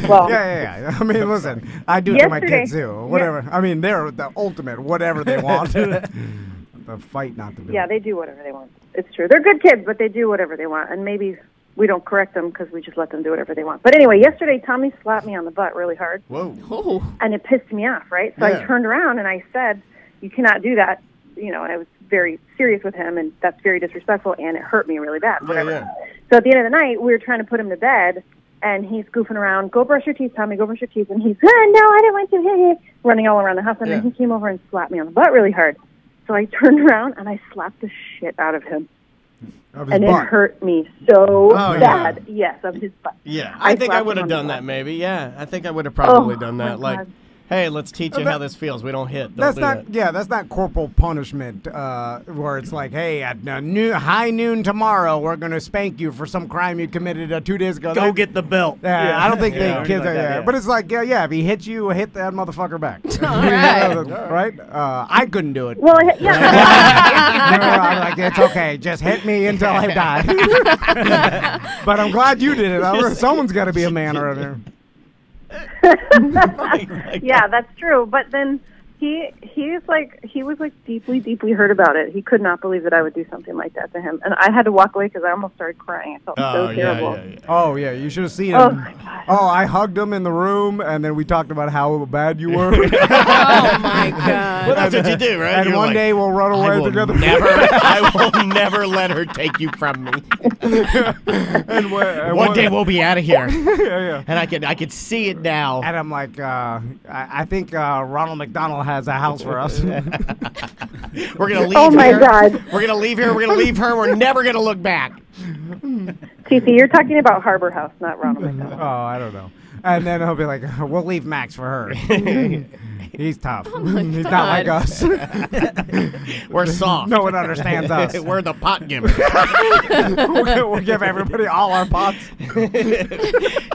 Well, Yeah. I mean, listen, I do it to my Yesterday- kids too. Whatever. I mean, they're the ultimate. Whatever they want. The fight not to do. yeah, they do whatever they want. It's true. They're good kids, but they do whatever they want, and maybe we don't correct them because we just let them do whatever they want. But anyway, yesterday Tommy slapped me on the butt really hard. Whoa. Oh. And it pissed me off, right? So Yeah. I turned around and I said, "You cannot do that." And I was very serious with him, and that's very disrespectful, and it hurt me really bad. Whatever. Yeah. So at the end of the night, we were trying to put him to bed, and he's goofing around. Go brush your teeth, Tommy. Go brush your teeth. And he's, no, I didn't want to. Running all around the house, and then he came over and slapped me on the butt really hard. So I turned around and I slapped the shit out of him. Of his And butt. it hurt me so Oh, bad. Yes, of his butt. Yeah, I think I slapped would him have on the done that butt. maybe. Yeah, I think I would have probably Oh, done my that. Like, God. hey, let's teach you how this feels. We don't hit. Don't That's do not. that. Yeah, that's not corporal punishment. Where it's like, hey, at high noon tomorrow, we're gonna spank you for some crime you committed 2 days ago. Go That- get the belt. Yeah, I don't think Yeah, they kids like are. that, Yeah. yeah. But it's like, yeah, if he hits you, hit that motherfucker back. right. Right? I couldn't do it. Well, yeah. I'm like, it's okay. Just hit me until I die. But I'm glad you did it. Someone's got to be a man around here. Yeah, that's true. But then he was deeply hurt about it. He could not believe that I would do something like that to him, and I had to walk away because I almost started crying. I felt so terrible. Yeah. Oh, yeah, you should have seen Oh him. my God. Oh, I hugged him in the room, and then we talked about how bad you were. Oh my God. Well, that's what you do, right? And You're one like, day we'll run I away will together. I will never let her take you from me. and One day we'll be out of here, yeah. and I could see it now. And I'm like, I think Ronald McDonald has a house for us. We're gonna leave. Oh my here. God. We're gonna leave here. We're gonna leave her. We're never gonna look back. TC, you're talking about Harbor House, not Ronald McDonald. Oh, I don't know. And then he'll be like, we'll leave Max for her. He's tough. He's not like us. We're soft. No one understands us. We're the pot givers. We'll give everybody all our pots.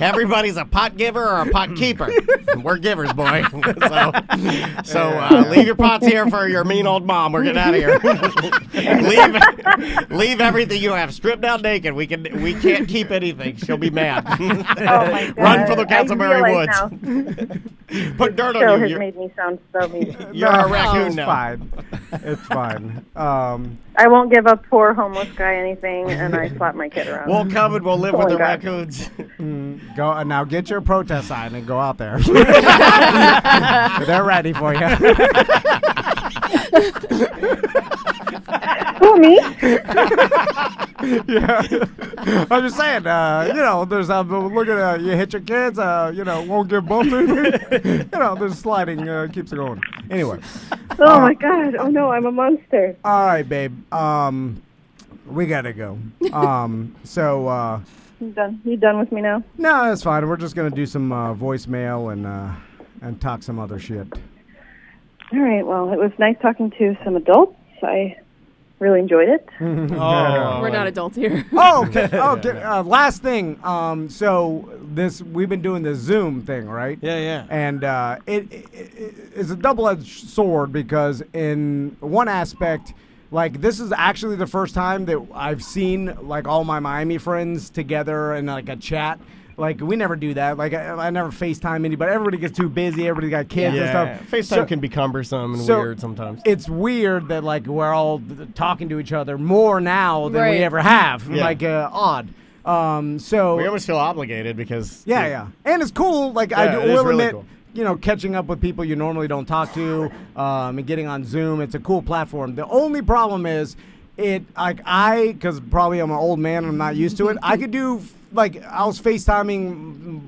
Everybody's a pot giver or a pot keeper. We're givers, boy. So leave your pots here for your mean old mom. We're getting out of here. leave everything you have. Strip down naked. We can't keep anything. She'll be mad. Oh my God. Run for the I Castleberry realize Woods. now. Put dirt Show on you. has You're, made me sound so mean. you're a raccoon It's now. fine. It's fine. I won't give a poor homeless guy anything, and I slap my kid around. We'll come and we'll live Oh with my the God. raccoons. Go now. Get your protest sign and go out there. They're ready for you. Who, me? Yeah, I'm just saying. There's look at you hit your kids. Won't get bumped. There's sliding keeps it going. Anyway, Oh my God. Oh no, I'm a monster. all right, babe. We gotta go. So You done? You done with me now? no, that's fine. We're just gonna do some voicemail and talk some other shit. All right. Well, it was nice talking to some adults. I really enjoyed it. Oh, We're not adults here. Oh, okay. Last thing. So we've been doing this Zoom thing, right? Yeah. And it's a double-edged sword because in one aspect, like this is actually the first time that I've seen like all my Miami friends together in like a chat. Like we never do that. Like I never FaceTime anybody. Everybody gets too busy. Everybody got kids and stuff. FaceTime So- can be cumbersome and so weird sometimes. It's weird that like we're all talking to each other more now than we Right. ever have. Yeah. Like odd. So We almost feel obligated because yeah, and it's cool. Like Yeah, I it is will really admit, cool. Catching up with people you normally don't talk to, and getting on Zoom. It's a cool platform. The only problem is, because probably I'm an old man and I'm not used to it. I could do I was FaceTiming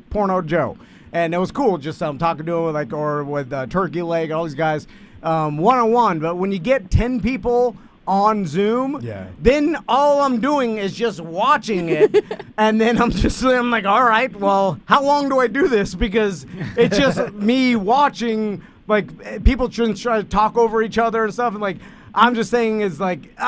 Porno Joe, and it was cool. Just talking to him or with Turkey Leg, all these guys. one-on-one. But when you get 10 people on Zoom, then all I'm doing is just watching it, and then I'm like, all right, well, how long do I do this? Because it's just me watching, like, people try to talk over each other and stuff, and like, I'm just saying is like, it's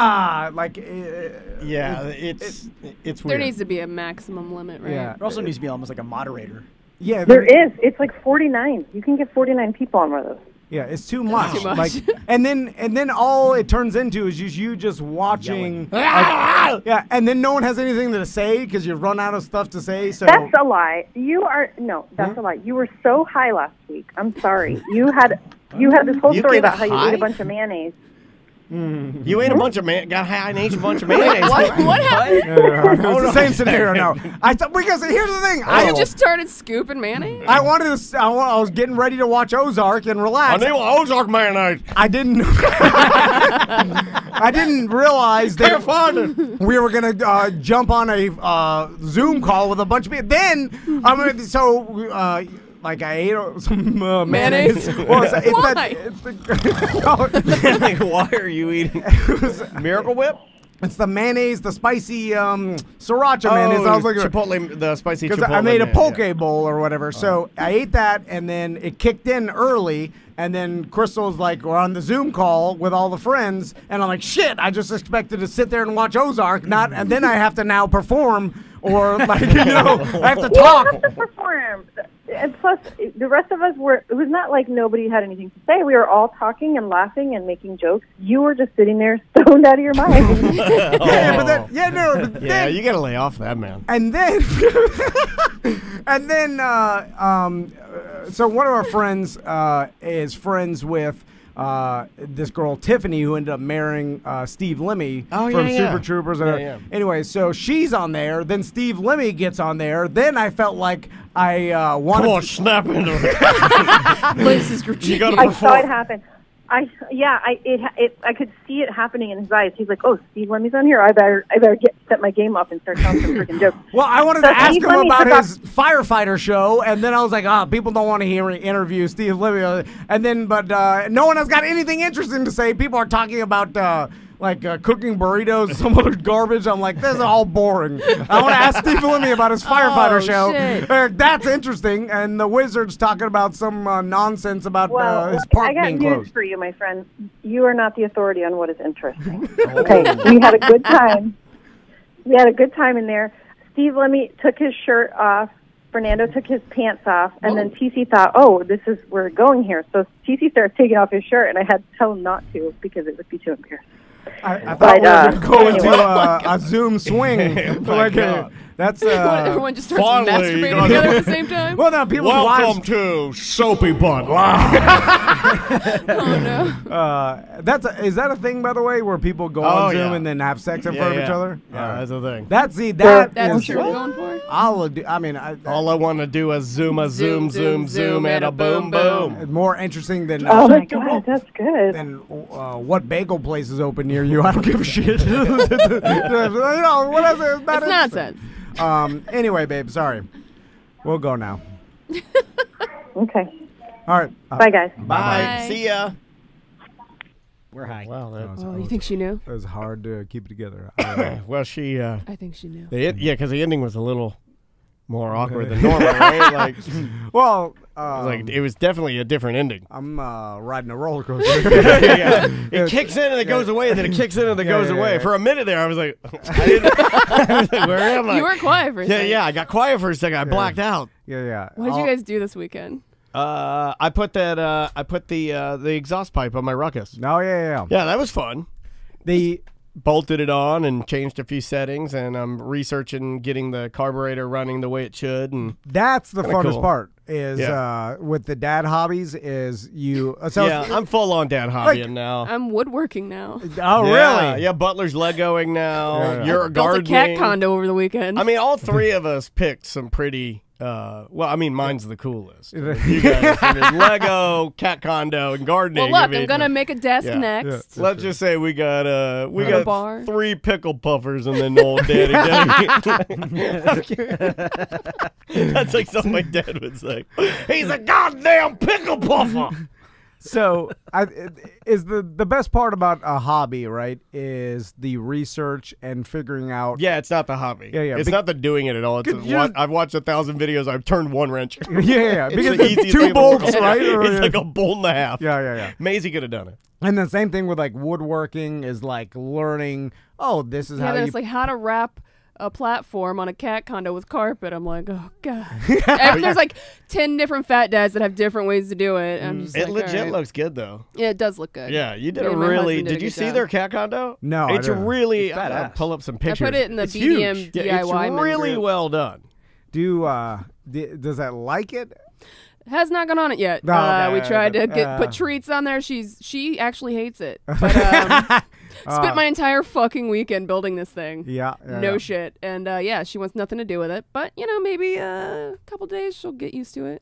weird. There needs to be a maximum limit, right? Yeah. There also needs to be almost like a moderator. Yeah, There is. It's like 49. You can get 49 people on one of those. Yeah, it's too much. Too much. Like, and then all it turns into is you just watching. Yeah, and then no one has anything to say because you run out of stuff to say. So That's a lie. That's a lie. You were so high last week. I'm sorry. You had this whole You story get about how you high? ate a bunch of mayonnaise. You ate a bunch of got high and ate a bunch of mayonnaise. What happened? it's the same scenario. No, because here's the thing. You just started scooping mayonnaise? I wanted to. I was getting ready to watch Ozark and I relax. need Ozark mayonnaise. I didn't. I didn't realize that Can't find it. we were gonna jump on a Zoom call with a bunch of people. Then I'm gonna like I ate some mayonnaise. Mayonnaise? Well, Why? Like, why are you eating Miracle Whip? It's the mayonnaise, the spicy sriracha mayonnaise. I was looking Chipotle, the spicy because Chipotle. I made a mayonnaise, poke bowl or whatever. So I ate that, and then it kicked in early. And then Crystal's like, we're on the Zoom call with all the friends, and I'm like, shit! I just expected to sit there and watch Ozark, and then I have to now perform, or like, I have to You talk. don't have to perform. And plus, the rest of us it was not like nobody had anything to say. We were all talking and laughing and making jokes. You were just sitting there stoned out of your mind. Yeah, but then, Yeah, you gotta lay off that, man. And then, so one of our friends is friends with this girl Tiffany, who ended up marrying Steve Lemmy from Super Troopers. Anyway, so she's on there. Then Steve Lemmy gets on there. Then I felt like I wanted. Come on, snap into it. This is your You gotta I perform. saw it happen. I could see it happening in his eyes. He's like, "Oh, Steve Lemmy's on here. I better set my game up and start telling some freaking jokes." Well, I wanted So to ask Steve him Lemmy about took his firefighter show, and then I was like, people don't want to interview Steve Lemmy. And then, but no one has got anything interesting to say. People are talking about cooking burritos, some other garbage. I'm like, this is all boring. I want to ask Steve Lemmy about his firefighter show. Shit. That's interesting. And the Wizard's talking about some nonsense about his I park got being news closed. for you, my friend. You are not the authority on what is interesting. Okay, we had a good time. We had a good time in there. Steve Lemmy took his shirt off. Fernando took his pants off, and then TC thought, "Oh, we're going here." So TC started taking off his shirt, and I had to tell him not to because it would be too embarrassing. I thought we were going to go into a Zoom swing. That's Everyone just starts Finally, masturbating together at the same time? well, now people's Welcome wives. to Soapy Butt. Oh, no. Is that a thing, by the way, where people go on Zoom and then have sex in front of each other? Yeah, that's the thing. That's That's is- what you're going for? All I want to do is zoom, and a boom, boom. more interesting than Oh my God, that's good. than what bagel place is open near you. I don't give a shit. What is it? It's It's nonsense. Anyway, babe, sorry. We'll go now. Okay, All right. bye guys. Bye. See ya. We're high. Wow, Oh, you think she knew? It was hard to keep it together. well, she. I think she knew. Because the ending was a little more awkward than normal, right? Like, well, it was definitely a different ending. I'm riding a roller coaster. Yeah. It kicks in and it goes away, and then it kicks in and it goes away. For a minute there, I was like, I was like, where am I? You were quiet for a second. Yeah, I got quiet for a second. I blacked out. Yeah. What did you guys do this weekend? I put the exhaust pipe on my Ruckus. Oh, yeah. Yeah, that was fun. The Bolted it on and changed a few settings, and I'm researching getting the carburetor running the way it should. And that's the funnest cool. part is with the dad hobbies is you. I'm full on dad hobbying now. I'm woodworking now. Oh, really? Yeah, Butler's Legoing now. Yeah. You're Built a gardening. cat condo over the weekend. I mean, all three of us picked some pretty. Mine's the coolest. You guys, I mean, Lego, cat condo, and gardening. well, look, I'm gonna make a desk next. Let's just say we got a bar. 3 pickle puffers and then old daddy. That's like something my dad would say. He's a goddamn pickle puffer. So, is the best part about a hobby, right? Is the research and figuring out. Yeah, it's not the hobby. Yeah. It's not the doing it at all. It's I've watched 1,000 videos. I've turned one wrench. Yeah. Because the easiest thing two in the world. bolts, right? It's like a bolt and a half. Yeah. Maisie could have done it. And the same thing with like woodworking is like learning. Oh, this is how you. It's like how to wrap a platform on a cat condo with carpet. I'm like, oh god. There's like 10 different fat dads that have different ways to do it. I'm just It like, legit all right. looks good though. Yeah, it does look good. Yeah, you did Me a and my really. husband did a Did you good see job. their cat condo? No, I it's didn't. really. It's badass. I'll pull up some I pictures. put it in the It's BDM huge. DIY Yeah, it's men really group. well done. Does that like it? Has not gone on it yet. No, okay, we tried to okay. put treats on there. She actually hates it. But spent my entire fucking weekend building this thing. Yeah. No shit. And she wants nothing to do with it. But maybe a couple days she'll get used to it.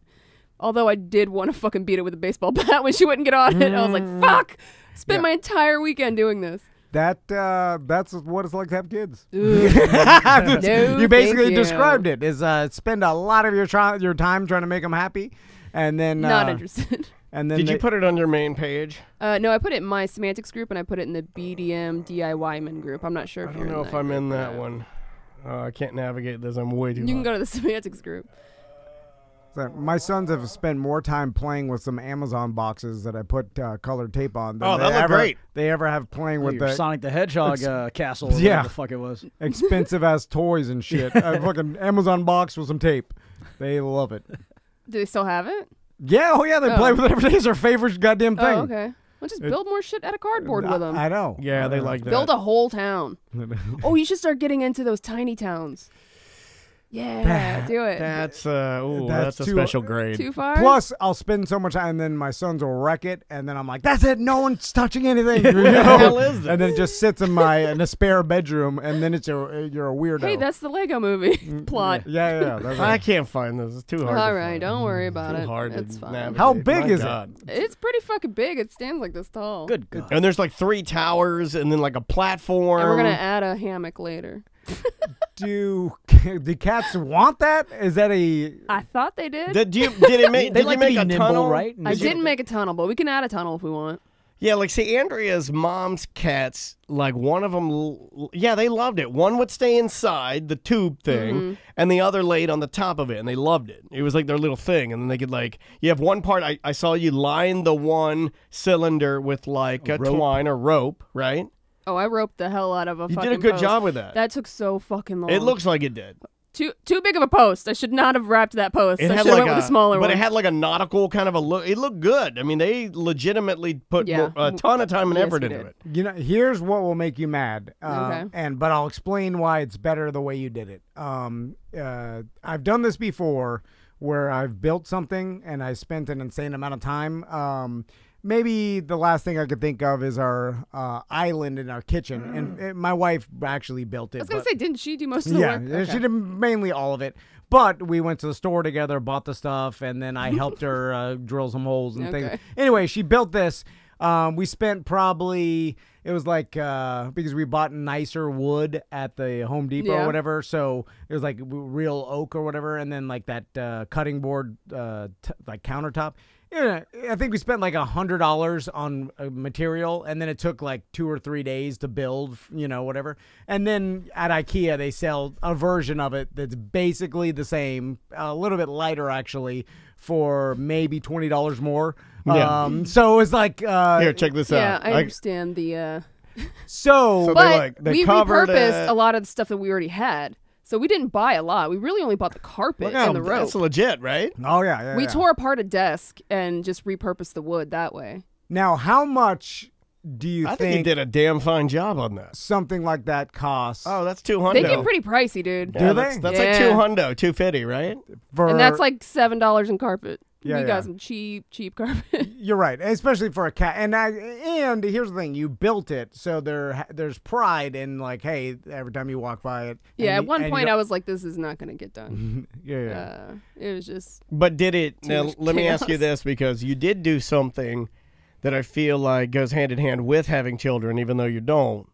Although I did want to fucking beat it with a baseball bat when she wouldn't get on it. I was like, fuck! Spent my entire weekend doing this. That's what it's like to have kids. No, You basically thank you. described it. Is spend a lot of your time trying to make them happy, and then Not interested. And then Did you put it on your main page? No, I put it in my semantics group and I put it in the BDM DIY men group. I'm not sure if I you're don't know in if that I'm in group or that not. one. I can't navigate this. I'm way too. You can hot. go to the semantics group. My sons have spent more time playing with some Amazon boxes that I put colored tape on. Than Oh, that they looked ever, great. They ever have playing with Your the Sonic the Hedgehog castle. Or Yeah. whatever the fuck it was. expensive ass toys and shit. A fucking Amazon box with some tape. They love it. Do they still have it? Yeah, they play with it every day. It's their favorite goddamn thing. Oh, okay. Well, just build more shit out of cardboard with them. I know. Yeah, they like that. Build a whole town. Oh, you should start getting into those tiny towns. Yeah, do it. That's That's a too- special grade. Too far? Plus, I'll spend so much time, and then my sons will wreck it, and then I'm like, "That's it, no one's touching anything." You What the know? hell is this? And then it just sits in a spare bedroom, and then you're a weirdo. Hey, that's the Lego movie plot. yeah. That's I right. can't find this. It's too hard. All to right, find. don't worry about Too it. hard It's to fine. navigate. How big My is it? God. It's pretty fucking big. It stands like this tall. Good God. And there's like 3 towers, and then like a platform. And we're gonna add a hammock later. Do cats want that? Is that a? I thought they did. Did it make? They Did like you to make be a nimble, tunnel? right? I didn't make a tunnel, but we can add a tunnel if we want. Yeah, like see, Andrea's mom's cats, like one of them, they loved it. One would stay inside the tube thing, and the other laid on the top of it, and they loved it. It was like their little thing, and then they could you have one part. I saw you line the one cylinder with like a rope. twine or rope, right? Oh, I roped the hell out of a You fucking did a good post. job with that. That took so fucking long. It looks like it did. too big of a post. I should not have wrapped that post. It I had should have like went with a smaller but one. it had like a nautical kind of a look. It looked good. I mean, they legitimately put Yeah. a ton of time and Yes, effort we into did. it. You know, here's what will make you mad. Okay. But I'll explain why it's better the way you did it. I've done this before, where I've built something and I spent an insane amount of time. Maybe the last thing I could think of is our island in our kitchen, and my wife actually built it. I was gonna but- say, didn't she do most of the yeah, work? she did mainly all of it. But we went to the store together, bought the stuff, and then I helped her drill some holes and Okay. things. Anyway, she built this. We spent probably, it was like, because we bought nicer wood at the Home Depot Yeah. or whatever. So it was like real oak or whatever. And then like that cutting board, like countertop. Yeah, I think we spent like $100 on material, and then it took like 2 or 3 days to build, whatever. And then at IKEA, they sell a version of it that's basically the same, a little bit lighter actually, for maybe $20 more. Yeah. So it's like Here, check this Yeah, out. I understand the. So So But they we covered repurposed it. a lot of the stuff that we already had. So we didn't buy a lot. We really only bought the carpet Look how and the rope. that's legit, right? oh yeah, We yeah. tore apart a desk and just repurposed the wood that way. Now, how much do you I think you did a damn fine job on that. something like that costs? Oh, that's $200. They get pretty pricey, dude. Yeah, Do that's, they? That's Yeah. like $200, $250, right? for, And that's like $7 in carpet. Yeah, we yeah. got some cheap carpet. You're right, especially for a cat. And here's the thing: you built it, so there's pride in like, hey, every time you walk by it. Yeah, and at one and point you I was like, this is not going to get done. yeah. It was just. But did it? Too Now, much let me ask you chaos. this, because you did do something that I feel like goes hand in hand with having children, even though you don't.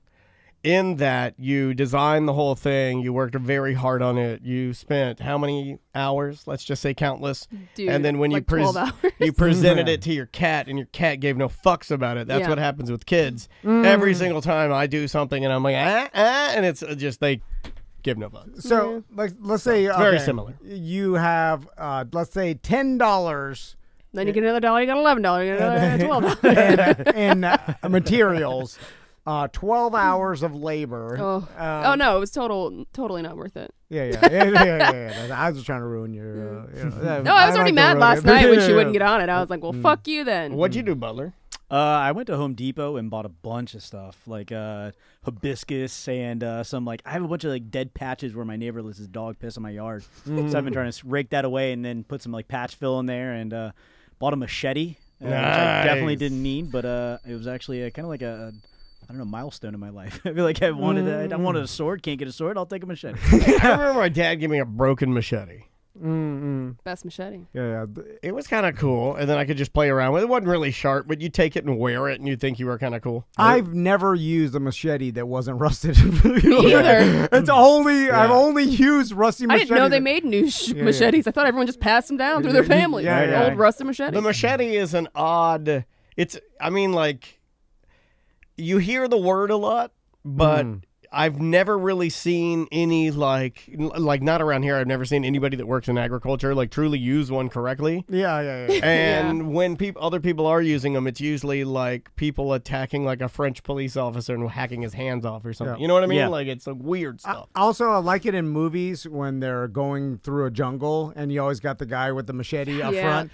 in that you designed the whole thing, you worked very hard on it, you spent how many hours? Let's just say countless. Dude, and then when like 12 hours. you presented it to your cat, and your cat gave no fucks about it. That's Yeah. what happens with kids. Every single time I do something, and I'm like, and it's just they give no fucks. So, like, let's say very similar. You have, let's say, $10 Then you get another dollar, you got $11, you get another $12. in materials, 12 hours of labor. Oh no, it was totally not worth it. Yeah. I was just trying to ruin your. No, I was already mad last night when she wouldn't get on it. I was like, well, fuck you then. What'd you do, Butler? I went to Home Depot and bought a bunch of stuff like hibiscus and some like I have a bunch of like dead patches where my neighbor lets his dog piss on my yard. So I've been trying to rake that away and then put some like patch fill in there and bought a machete, which I definitely didn't need, but it was actually kind of like a I don't know, milestone in my life. I feel like I wanted a sword. Can't get a sword. I'll take a machete. I remember my dad giving me a broken machete. Best machete. Yeah. It was kind of cool, and then I could just play around with it. It wasn't really sharp, but you take it and wear it, and you think you were kind of cool. I've never used a machete that wasn't rusted. Me either. It's only I've only used rusty I machetes. didn't know they made new machetes. I thought everyone just passed them down through their family. Yeah. Old rusted machetes. The machete is an odd. I mean, like, you hear the word a lot, but I've never really seen any like not around here. I've never seen anybody that works in agriculture like truly use one correctly. Yeah. And when other people are using them, it's usually like people attacking like a French police officer and hacking his hands off or something. Yeah. You know what I mean? Yeah. Like it's like weird stuff. Also, I like it in movies when they're going through a jungle and you always got the guy with the machete up front.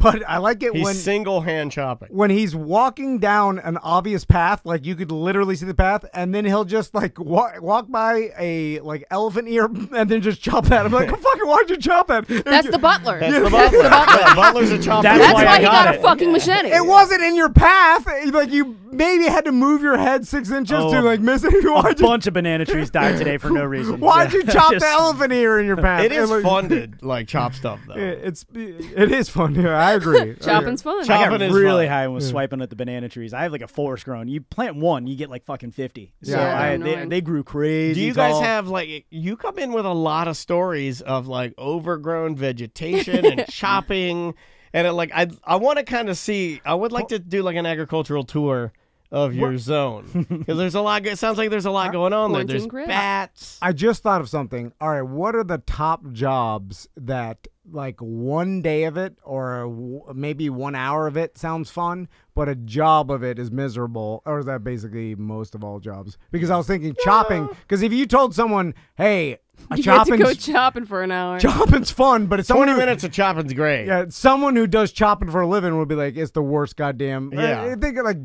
But I like it He's when single hand chopping. when he's walking down an obvious path, like you could literally see the path, and then he'll just like walk by a like elephant ear and then just chop that. I'm like, fucking, why'd you chop that? That's the butler. That's the butler. Yeah, Butler's a chopper. That's why he got it. a fucking machete. It wasn't in your path. Like you maybe had to move your head 6 inches to like miss it. A bunch of banana trees died today for no reason. Why'd you chop Just- the elephant ear in your path? It is like, fun to like chop stuff though. It is fun. Yeah, I agree. Chopping's fun. I got Chopping is really fun. high when swiping at the banana trees. I have like a forest growing. You plant one, you get like fucking 50. So Yeah. they grew crazy. Do you guys tall. have like you come in with a lot of stories of like overgrown vegetation and chopping, and it, like I want to kind of see. I would like to do like an agricultural tour of your zone because there's a lot. It sounds like there's a lot going on there. Pointing There's Chris. bats. I just thought of something. All right, what are the top jobs that like one day of it or maybe 1 hour of it sounds fun, but a job of it is miserable? Or is that basically most of all jobs? Because I was thinking chopping. Because if you told someone, hey, You get to go chopping's chopping for an hour. fun, but it's someone 20 who, minutes of chopping's great. yeah, someone who does chopping for a living would be like, it's the worst goddamn. Yeah. I think like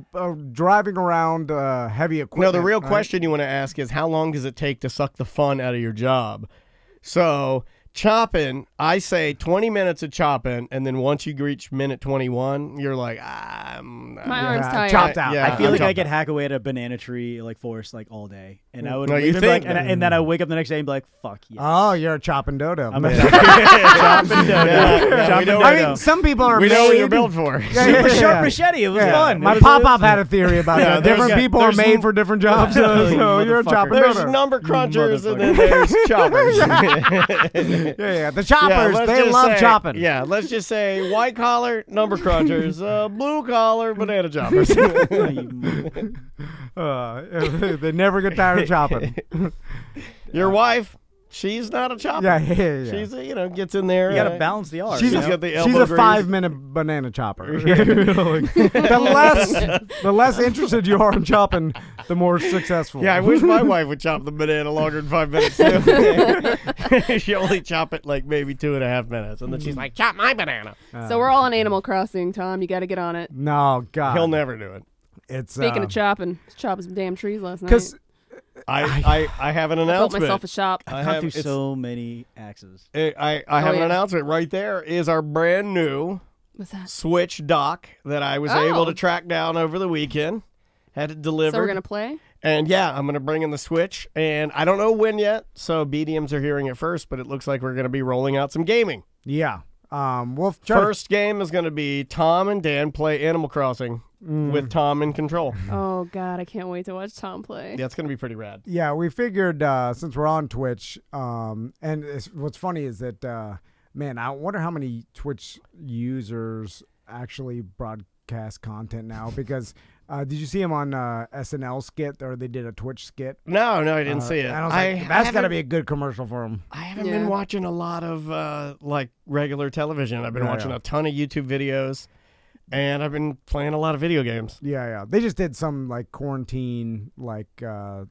driving around heavy equipment. No, the real right? question you want to ask is how long does it take to suck the fun out of your job? So chopping, I say 20 minutes of chopping, and then once you reach minute 21, you're like, My arm's tired. chopped out. Yeah. I feel I'm like I chopped could hack away at a banana tree like forest like all day, and I would No, leave you and be like, think- and then I wake up the next day and be like, "Fuck yeah!" Oh, you're a chopping dodo. I'm a chopping Chopping know dodo. I mean, some people are we know what made. you're built for. Super sharp machete. It was fun. My It was- pop-up had a theory about Yeah, that. Different there's- people are there's made some- for different jobs. So you're a motherfucker. chopping There's dodo. number crunchers and then there's choppers. Yeah. The choppers, let's they just love say- chopping. Yeah, let's just say white collar, number crunchers, blue collar, banana choppers. They never get tired of chopping. Your wife, she's not a chopper. Yeah. She's, gets in there. You got to balance the art. She's She's a, got the she's elbow a grease. 5-minute banana chopper. The less interested you are in chopping, the more successful. Yeah, I wish my wife would chop the banana longer than 5 minutes too. She only chop it like maybe 2.5 minutes, and then she's like, "Chop my banana." So we're all on Animal Crossing, Tom. You got to get on it. No, God. He'll never do it. It's Speaking of chopping, chopping some damn trees last night. because I have an Built announcement. myself a shop. I I've gone have through it's- so many axes. I have an yeah. announcement right there. Is our brand new What's that? Switch dock that I was able to track down over the weekend. Had it delivered. So we're gonna play. And yeah, I'm going to bring in the Switch, and I don't know when yet, so BDMs are hearing it first, but it looks like we're going to be rolling out some gaming. we'll try to- First game is going to be Tom and Dan play Animal Crossing with Tom in control. Oh God, I can't wait to watch Tom play. That's going to be pretty rad. Yeah, we figured since we're on Twitch, what's funny is that, man, I wonder how many Twitch users actually broadcast content now because did you see him on SNL skit or they did a Twitch skit? No, I didn't see it. And I was like, that's got to be a good commercial for him. I haven't been watching a lot of like regular television. I've been watching a ton of YouTube videos. And I've been playing a lot of video games. Yeah. They just did some like quarantine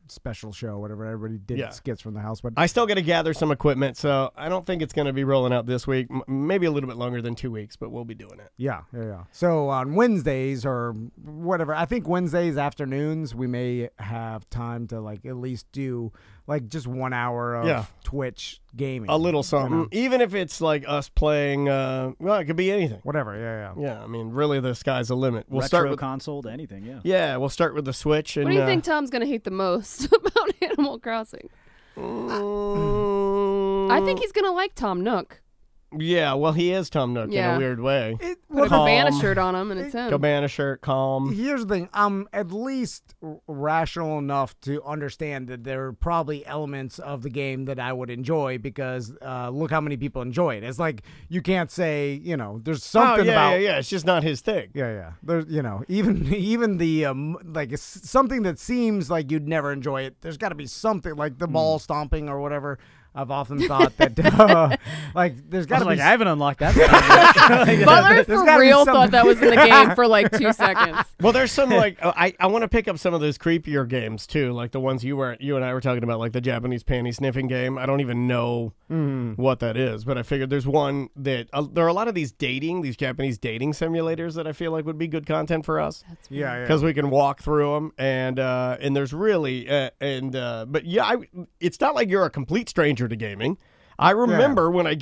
special show, whatever. Everybody did skits from the house, but I still got to gather some equipment, so I don't think it's going to be rolling out this week. Maybe a little bit longer than 2 weeks, but we'll be doing it. Yeah. So on Wednesdays or whatever, I think Wednesdays afternoons we may have time to like at least do like just 1 hour of Twitch gaming. A little something, even if it's like us playing. Well, it could be anything. Whatever. Yeah. I mean, really, the sky's the limit. We'll Retro start with console to anything. Yeah. Yeah, we'll start with the Switch. And, What do you think Tom's gonna hate the most about Animal Crossing? I think he's gonna like Tom Nook. Yeah, well, he is Tom Nook in a weird way. Put a Cabana shirt on him, and it's him. Cabana shirt, calm. Here's the thing. I'm at least rational enough to understand that there are probably elements of the game that I would enjoy because look how many people enjoy it. It's like you can't say, there's something about... Yeah. It's just not his thing. Yeah. There's, even the, like, something that seems like you'd never enjoy it, there's got to be something, like the ball stomping or whatever. I've often thought that, there's got to be... I haven't unlocked that. Butler for real thought that was in the game for like 2 seconds. Well, there's some I want to pick up some of those creepier games too, like the ones you and I were talking about, like the Japanese panty sniffing game. I don't even know what that is, but I figured there's one that there are a lot of these Japanese dating simulators that I feel like would be good content for us. That's because we can walk through them, and there's really but yeah, it's not like you're a complete stranger to gaming. I remember when I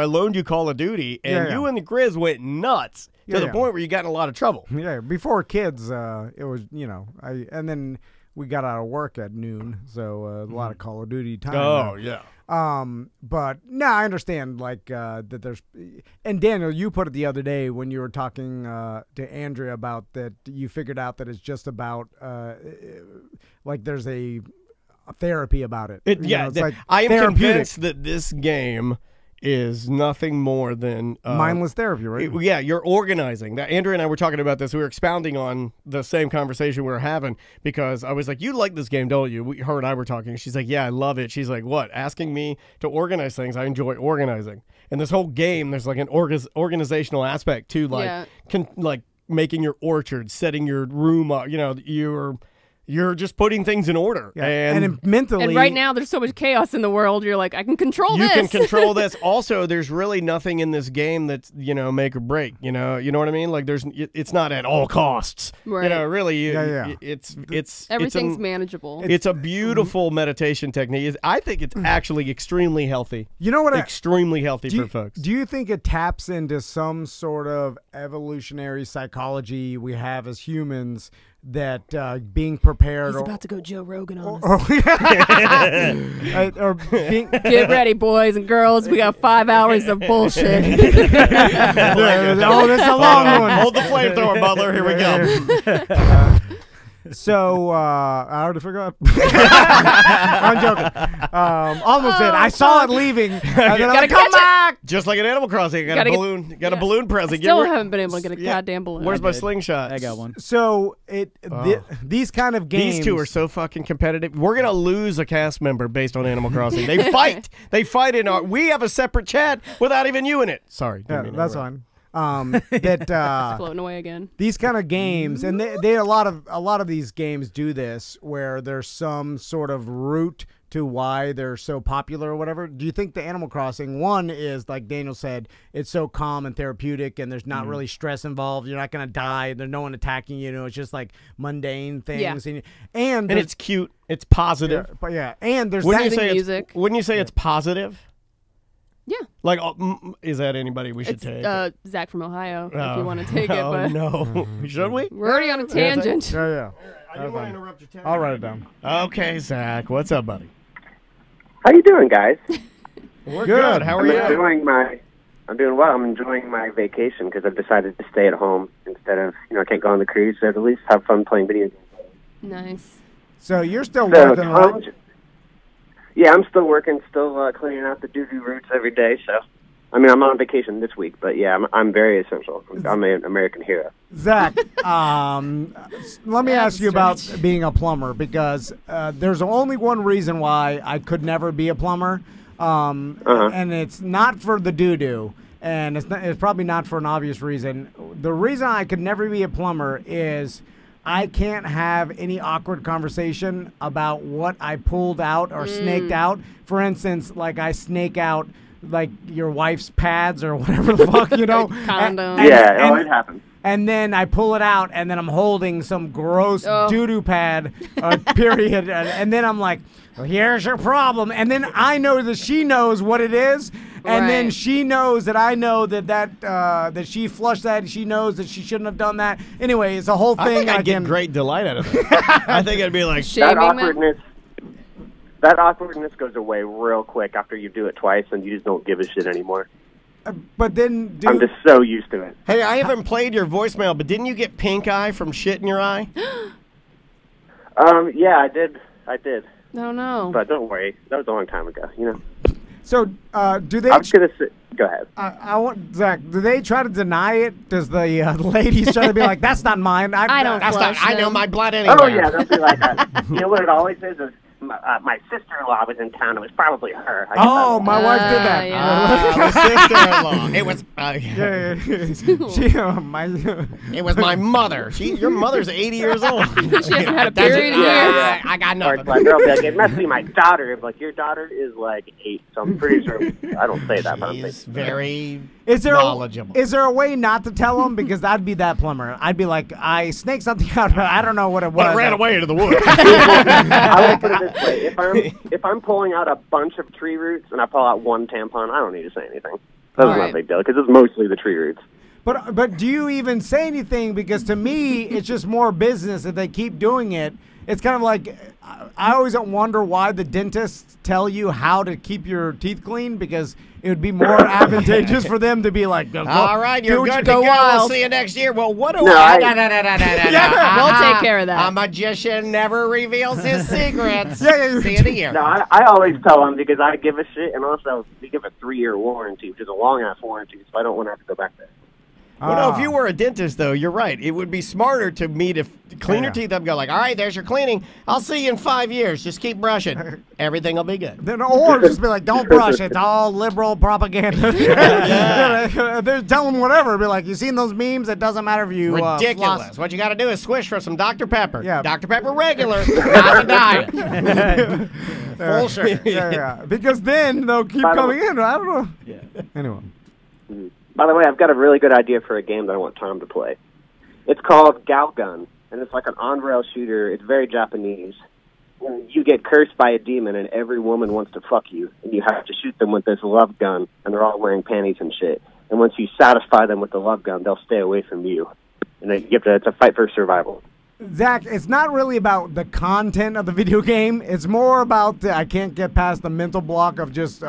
loaned you Call of Duty, and you and the Grizz went nuts to the point where you got in a lot of trouble. Yeah, before kids, it was, and then we got out of work at noon, so a lot of Call of Duty time. Oh, yeah. But no, I understand that there's, and Daniel, you put it the other day when you were talking to Andrea about that you figured out that it's just about like there's a therapy about it. It's like I am convinced that this game is nothing more than mindless therapy, right? You're organizing. Andrea and I were talking about this. We were expounding on the same conversation we were having because I was like, "You like this game, don't you?" Her and I were talking. She's like, "Yeah, I love it." She's like, "What? Asking me to organize things? I enjoy organizing." And this whole game, there's like an organizational aspect to like making your orchard, setting your room up. You're just putting things in order. And mentally... And right now, there's so much chaos in the world, you're like, I can control this. You can control this. Also, there's really nothing in this game that's, make or break. You know what I mean? Like, it's not at all costs. Right. Really, it's everything's manageable. It's a beautiful meditation technique. I think it's actually extremely healthy. You know what? Extremely healthy for folks. Do you think it taps into some sort of evolutionary psychology we have as humans that being prepared... He's about to go Joe Rogan on us. Get ready, boys and girls. We got 5 hours of bullshit. Oh, that's a long one. Hold the flamethrower, Butler. Here we go. So, I already forgot. I'm joking. Almost did. I saw it leaving. And then I'm like, come back. Just like an Animal Crossing. Got a balloon present. Still haven't been able to get a goddamn balloon. Where's my slingshot? I got one. So, these kind of games... These two are so fucking competitive. We're going to lose a cast member based on Animal Crossing. They fight. They fight in our... We have a separate chat without even you in it. Sorry. Yeah, that's fine. Floating away again. These kind of games, and they a lot of these games do this, where there's some sort of root to why they're so popular or whatever. Do you think the Animal Crossing one is, like Daniel said, it's so calm and therapeutic, and there's not really stress involved. You're not gonna die. There's no one attacking you. It's just like mundane things, and it's cute. It's positive. And there's music. Wouldn't you say it's positive? Yeah. Like, is that anybody we should take? Zach from Ohio, if you want to take it. But no. Should we? We're already on a tangent. Yeah. I didn't want to interrupt your tangent. I'll write it down. Okay, Zach. What's up, buddy? How you doing, guys? We're good. How are you? I'm enjoying my I'm doing well. I'm enjoying my vacation because I've decided to stay at home instead of, I can't go on the cruise, so at least have fun playing video games. Nice. So you're still So, working Tom, on it? yeah, I'm still working, still cleaning out the doo-doo roots every day, so. I mean, I'm on vacation this week, but yeah, I'm very essential. I'm an American hero. Zach, let me ask you about being a plumber, because there's only one reason why I could never be a plumber, and it's not for the doo-doo, and it's probably not for an obvious reason. The reason I could never be a plumber is I can't have any awkward conversation about what I pulled out or snaked out. For instance, like I snake out like your wife's pads or whatever the fuck, Condom. It happens. And then I pull it out, and then I'm holding some gross doo-doo pad, period. And then I'm like, well, here's your problem. And then I know that she knows what it is. And then she knows that I know that she flushed that, and she knows that she shouldn't have done that. Anyway, it's a whole thing. I think I'd get great delight out of it. I think I'd be like, that awkwardness goes away real quick after you do it twice, and you just don't give a shit anymore. But then, I'm just so used to it. Hey, I haven't played your voicemail, but didn't you get pink eye from shit in your eye? Yeah, I did. No, no. But don't worry, that was a long time ago, So, do they? I was gonna say, go ahead. I want Zach. Do they try to deny it? Does the ladies try to be like, "That's not mine. I don't. That's not. flush I know them. my blood anyway." Oh yeah, they'll be like that. You know what it always is my sister-in-law was in town. It was probably her. My wife did that. My sister-in-law. It was. It was my mother. Your mother's 80 years old. She hasn't had a period in years. I got Or nothing. it's like, girl be like, it must be my daughter. Like, your daughter is like 8, so I'm pretty sure. I don't say that, but I'm She's thinking. very Is there knowledgeable. Is there a way not to tell them? Because I'd be that plumber. I'd be like, I snaked something out, but I don't know what it was. But it ran away into the woods. I will put it this way: if I'm pulling out a bunch of tree roots and I pull out one tampon, I don't need to say anything. That's not a big deal because it's mostly the tree roots. But do you even say anything? Because to me, it's just more business if they keep doing it. It's kind of like I always wonder why the dentists tell you how to keep your teeth clean, because it would be more advantageous for them to be like, all right, you're good to go. We'll see you next year. Well, what do No, I? We'll take care of that. A magician never reveals his secrets. See you in a year. No, I always tell them because I give a shit, and also we give a 3-year warranty, which is a long-ass warranty, so I don't want to have to go back there. Well, no, if you were a dentist, though, you're right. It would be smarter to me to clean your teeth up and go like, all right, there's your cleaning. I'll see you in 5 years. Just keep brushing. Everything will be good. Then, or just be like, don't brush. It's all liberal propaganda. They're telling whatever. Be like, you seen those memes? It doesn't matter if you Ridiculous. floss. What you got to do is swish for some Dr. Pepper. Yeah. Dr. Pepper regular, not a diet. Full sugar. Yeah. Because then they'll keep coming in. I don't know. Yeah. Anyway. By the way, I've got a really good idea for a game that I want Tom to play. It's called Galgun, and it's like an on-rail shooter. It's very Japanese. You get cursed by a demon, and every woman wants to fuck you, and you have to shoot them with this love gun, and they're all wearing panties and shit. And once you satisfy them with the love gun, they'll stay away from you. And then it's a fight for survival. Zach, it's not really about the content of the video game. It's more about I can't get past the mental block of just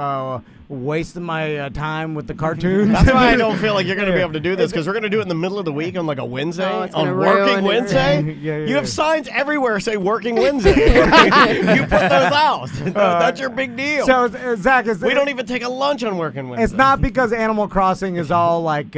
wasting my time with the cartoons. That's why I don't feel like you're going to be able to do this, because we're going to do it in the middle of the week on like a Wednesday. On Working Wednesday. You have signs everywhere say Working Wednesday. You put those out. That's your big deal. So, Zach, we don't even take a lunch on Working Wednesday. It's not because Animal Crossing is all like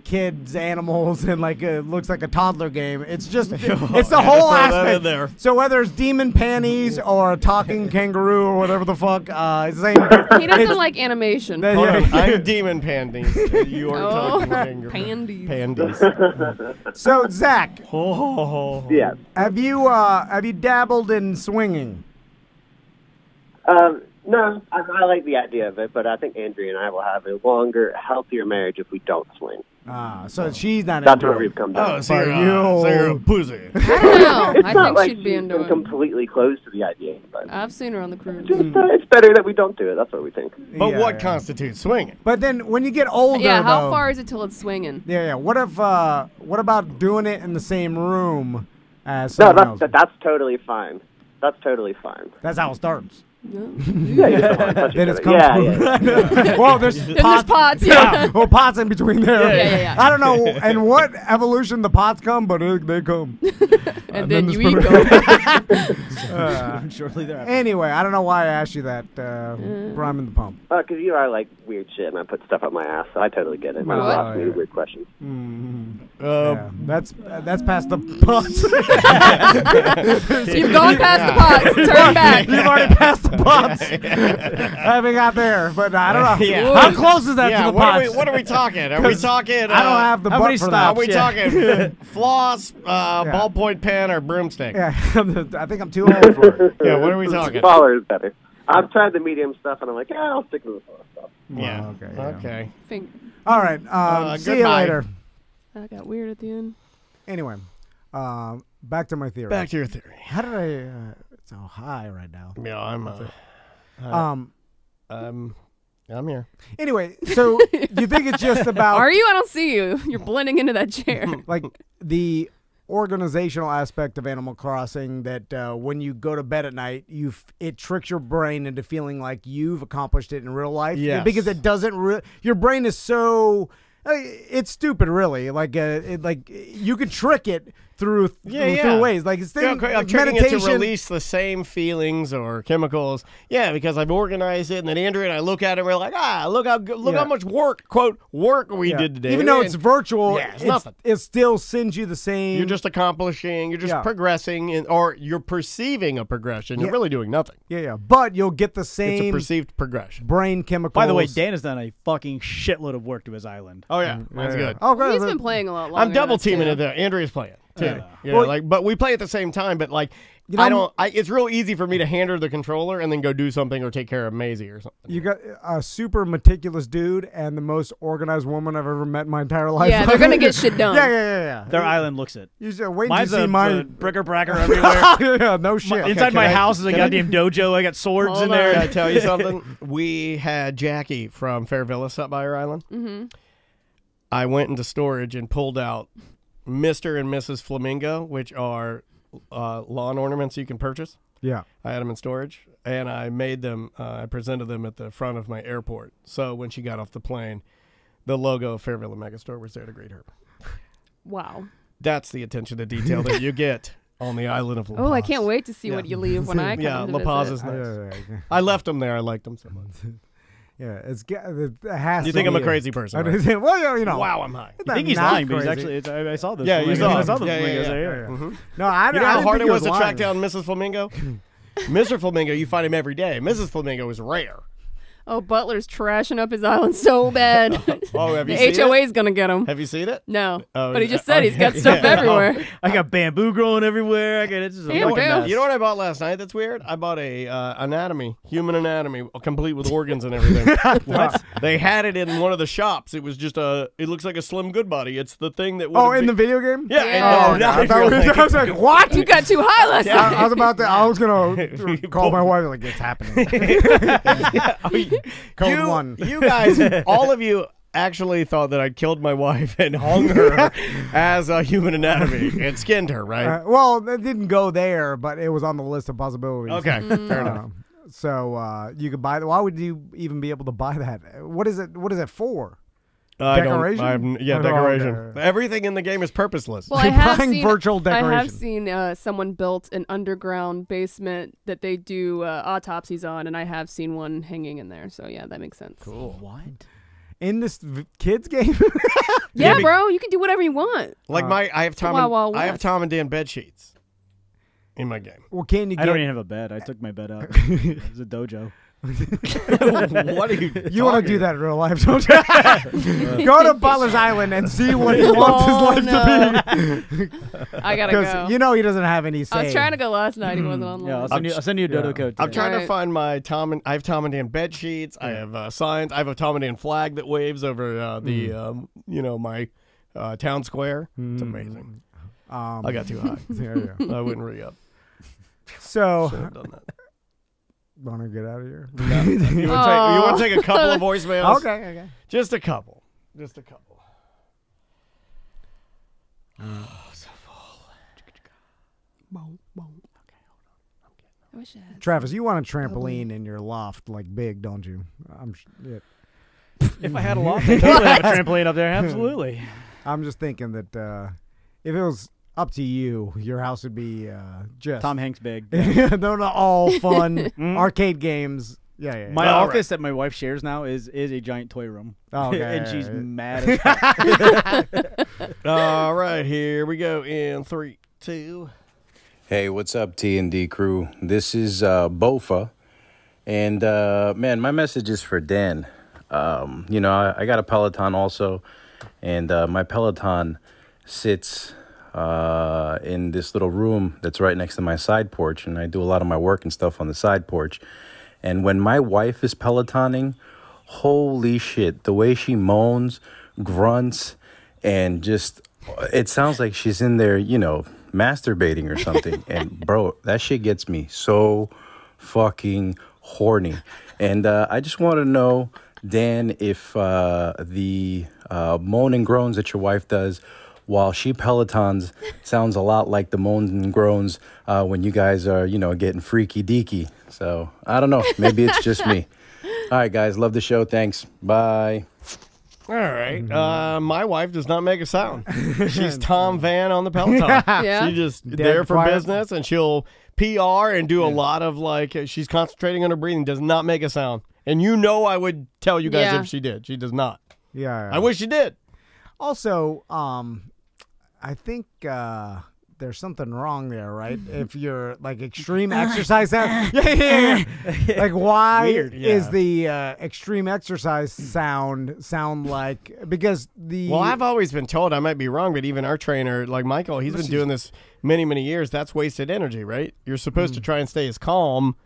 kids, animals, and like it looks like a toddler game. It's just it's the whole aspect. There. So whether it's demon panties or a talking kangaroo or whatever the fuck, it's the same. He doesn't like animation. I'm demon panties. You are talking kangaroo. Pandies. Pandies. So Zach, Yeah. have you dabbled in swinging? No, I like the idea of it, but I think Andrea and I will have a longer, healthier marriage if we don't swing. So she's not That's into where it. we've come down. Oh, so you're a pussy. I don't know. It's I not think like she'd be she's into been it. completely closed to the idea, but I've seen her on the cruise. it's better that we don't do it. That's what we think. But Yeah, what yeah. constitutes swinging? But then when you get older, Yeah, how though- far is it till it's swinging? Yeah. What about doing it in the same room as No, someone else? that's totally fine. That's totally fine. That's how it starts. Yeah, you don't wanna touch Then each it's other. come Yeah, from. yeah. Well, there's There's pots. Yeah. well, pots in between there. Yeah. I don't know in what evolution the pots come, but they come. And then there's you eat them. Shortly thereafter. Anyway, I don't know why I asked you that. Priming the pump. Because you know I like weird shit and I put stuff up my ass, so I totally get it. Well, People ask me yeah. weird questions. Yeah, that's past the pots. You've gone past the pots. Turn back. You've already passed the pots. I haven't got there, but I don't know. Yeah. How close is that Yeah, to the what are, pots? we, what are we talking? Are we talking? I don't have the how butt many for Are that. we talking floss, ballpoint pen, or broomstick? Yeah, I think I'm too old for it. Yeah, what are we talking? Smaller is better. I've tried the medium stuff, and I'm like, yeah, I'll stick to the small stuff. Yeah. Okay, yeah. Okay. All right. See you goodbye. later. That got weird at the end. Anyway, back to my theory. Back to your theory. How did I? It's so high right now. Yeah, I'm here. Anyway, so you think it's just about Are you? I don't see you. You're blending into that chair. like the organizational aspect of Animal Crossing that when you go to bed at night, it tricks your brain into feeling like you've accomplished it in real life. Yes. Because it doesn't. Your brain is so. It's stupid, really. Like you could trick it through ways. Like it's I'm like tricking it meditation. to release the same feelings or chemicals. Yeah, because I've organized it, and then Andrew and I look at it, and we're like, look how much work we did today. Even though it's virtual, Yeah, it's nothing. It still sends you the same. You're just accomplishing. You're just progressing, or you're perceiving a progression. You're really doing nothing. Yeah. But you'll get the It's a same perceived progression. brain chemicals. By the way, Dan has done a fucking shitload of work to his island. Oh yeah, mine's good. Oh, good. He's been playing a lot longer. I'm double than us, too. teaming it there. Andrea's playing too. Well, but we play at the same time. But like, it's real easy for me to hand her the controller and then go do something or take care of Maisie or something. You got a super meticulous dude and the most organized woman I've ever met in my entire life. Yeah, they're gonna get shit done. Yeah. Their island looks it. You just wait Mine's to see a my bricker-bracker everywhere. yeah, no shit. Inside my can I- house is a goddamn dojo. I got swords in there. Can I tell you something? We had Jackie from Fairvilla stop by our island. Mm-hmm. I went into storage and pulled out Mr. and Mrs. Flamingo, which are lawn ornaments you can purchase. Yeah. I had them in storage, and I made them. I presented them at the front of my airport. So when she got off the plane, the logo of Fairvilla Megastore was there to greet her. Wow. That's the attention to detail that you get on the island of La Paz. Oh, I can't wait to see what you leave when I come Yeah, to La Paz visit. is nice. Yeah. I left them there. I liked them so much. Yeah, it has You to think I'm be a crazy person? I right? don't- well, you know. Wow, I'm high. It's I think he's not lying, but he's crazy. actually. I saw this. Yeah, you flamingo. saw I saw him. the Yeah, flamingos yeah. there. Mhm. No, I You know I how didn't hard think it was to lying. track down Mrs. Flamingo? Mr. Flamingo, you find him every day. Mrs. Flamingo is rare. Oh, Butler's trashing up his island so bad. Oh, have you The seen it? HOA's gonna get him. Have you seen it? No, Oh, but he yeah. just said he's got Okay. stuff Yeah. everywhere. I got bamboo growing everywhere. It's just a Damn, fucking dude. mess. You know what I bought last night that's weird? I bought a human anatomy, complete with organs and everything. What? They had it in one of the shops. It was just it looks like a Slim Goodbody. It's the thing that Oh, in the video game? Yeah. Yeah. And, I, thought I was like, what? You got too high last night. I was about to. I was gonna call my wife like it's happening. Code one. You guys, all of you actually thought that I'd killed my wife and hung her as a human anatomy and skinned her, right? Well, it didn't go there, but it was on the list of possibilities. Okay, fair enough. So you could buy. Why would you even be able to buy that? What is it? What is it for? I don't- Decoration? yeah, Oh, decoration. okay. Everything in the game is purposeless. Well, I have buying seen virtual I have decoration. seen someone built an underground basement that they do autopsies on, and I have seen one hanging in there. So yeah, that makes sense. Cool. What? In this kids game? Yeah, bro, you can do whatever you want. Like I have Tom Wild, Wild and, I have West. Tom and Dan bed sheets in my game. Well, can you I don't get? even have a bed. I took my bed out. It's a dojo. What are you? You want to do that in real life, don't you? Go to Butler's Island and see what he wants his life to be. I gotta go. Because you know he doesn't have any say. I was trying to go last night. He wasn't online. Yeah, I'll send you a dodo code. I'm today. trying to Alright. find my I have Tom and Dan bed sheets. I have signs. I have a Tom and Dan flag that waves over my town square. It's amazing. I got too high. Yeah. I wouldn't re-up. So, Should have done that. want to get out of here? You want to take a couple of voicemails? Okay. Just a couple. I wish I had. Travis, you want a trampoline in your loft, like big, don't you? Yeah. If I had a loft, I'd totally have a trampoline up there. Absolutely. I'm just thinking that if it was up to you, your house would be just Tom Hanks big. they're not all fun arcade games. Yeah. My office that my wife shares now is a giant toy room. Oh, okay. And she's mad as fuck. All right, here we go in 3, 2. Hey, what's up, T&D crew? This is Bofa. And, man, my message is for Dan. You know, I got a Peloton also. And my Peloton sits in this little room that's right next to my side porch. And I do a lot of my work and stuff on the side porch. And when my wife is Pelotoning, holy shit, the way she moans, grunts, and just, it sounds like she's in there, you know, masturbating or something. And bro, that shit gets me so fucking horny. And I just want to know, Dan, if the moan and groans that your wife does while she Pelotons sounds a lot like the moans and groans when you guys are, you know, getting freaky deaky. So I don't know. Maybe it's just me. All right, guys. Love the show. Thanks. Bye. All right. My wife does not make a sound. She's Tom Van on the Peloton. Yeah. She's just there for business, and she'll PR and do a lot of, like, she's concentrating on her breathing, does not make a sound. And you know I would tell you guys if she did. She does not. Yeah. I wish she did. Also, I think there's something wrong there, right? If you're like extreme exercise sound, like why is the extreme exercise sound like? Because well, I've always been told, I might be wrong, but even our trainer, like Michael, he's been doing this many years. That's wasted energy, right? You're supposed to try and stay as calm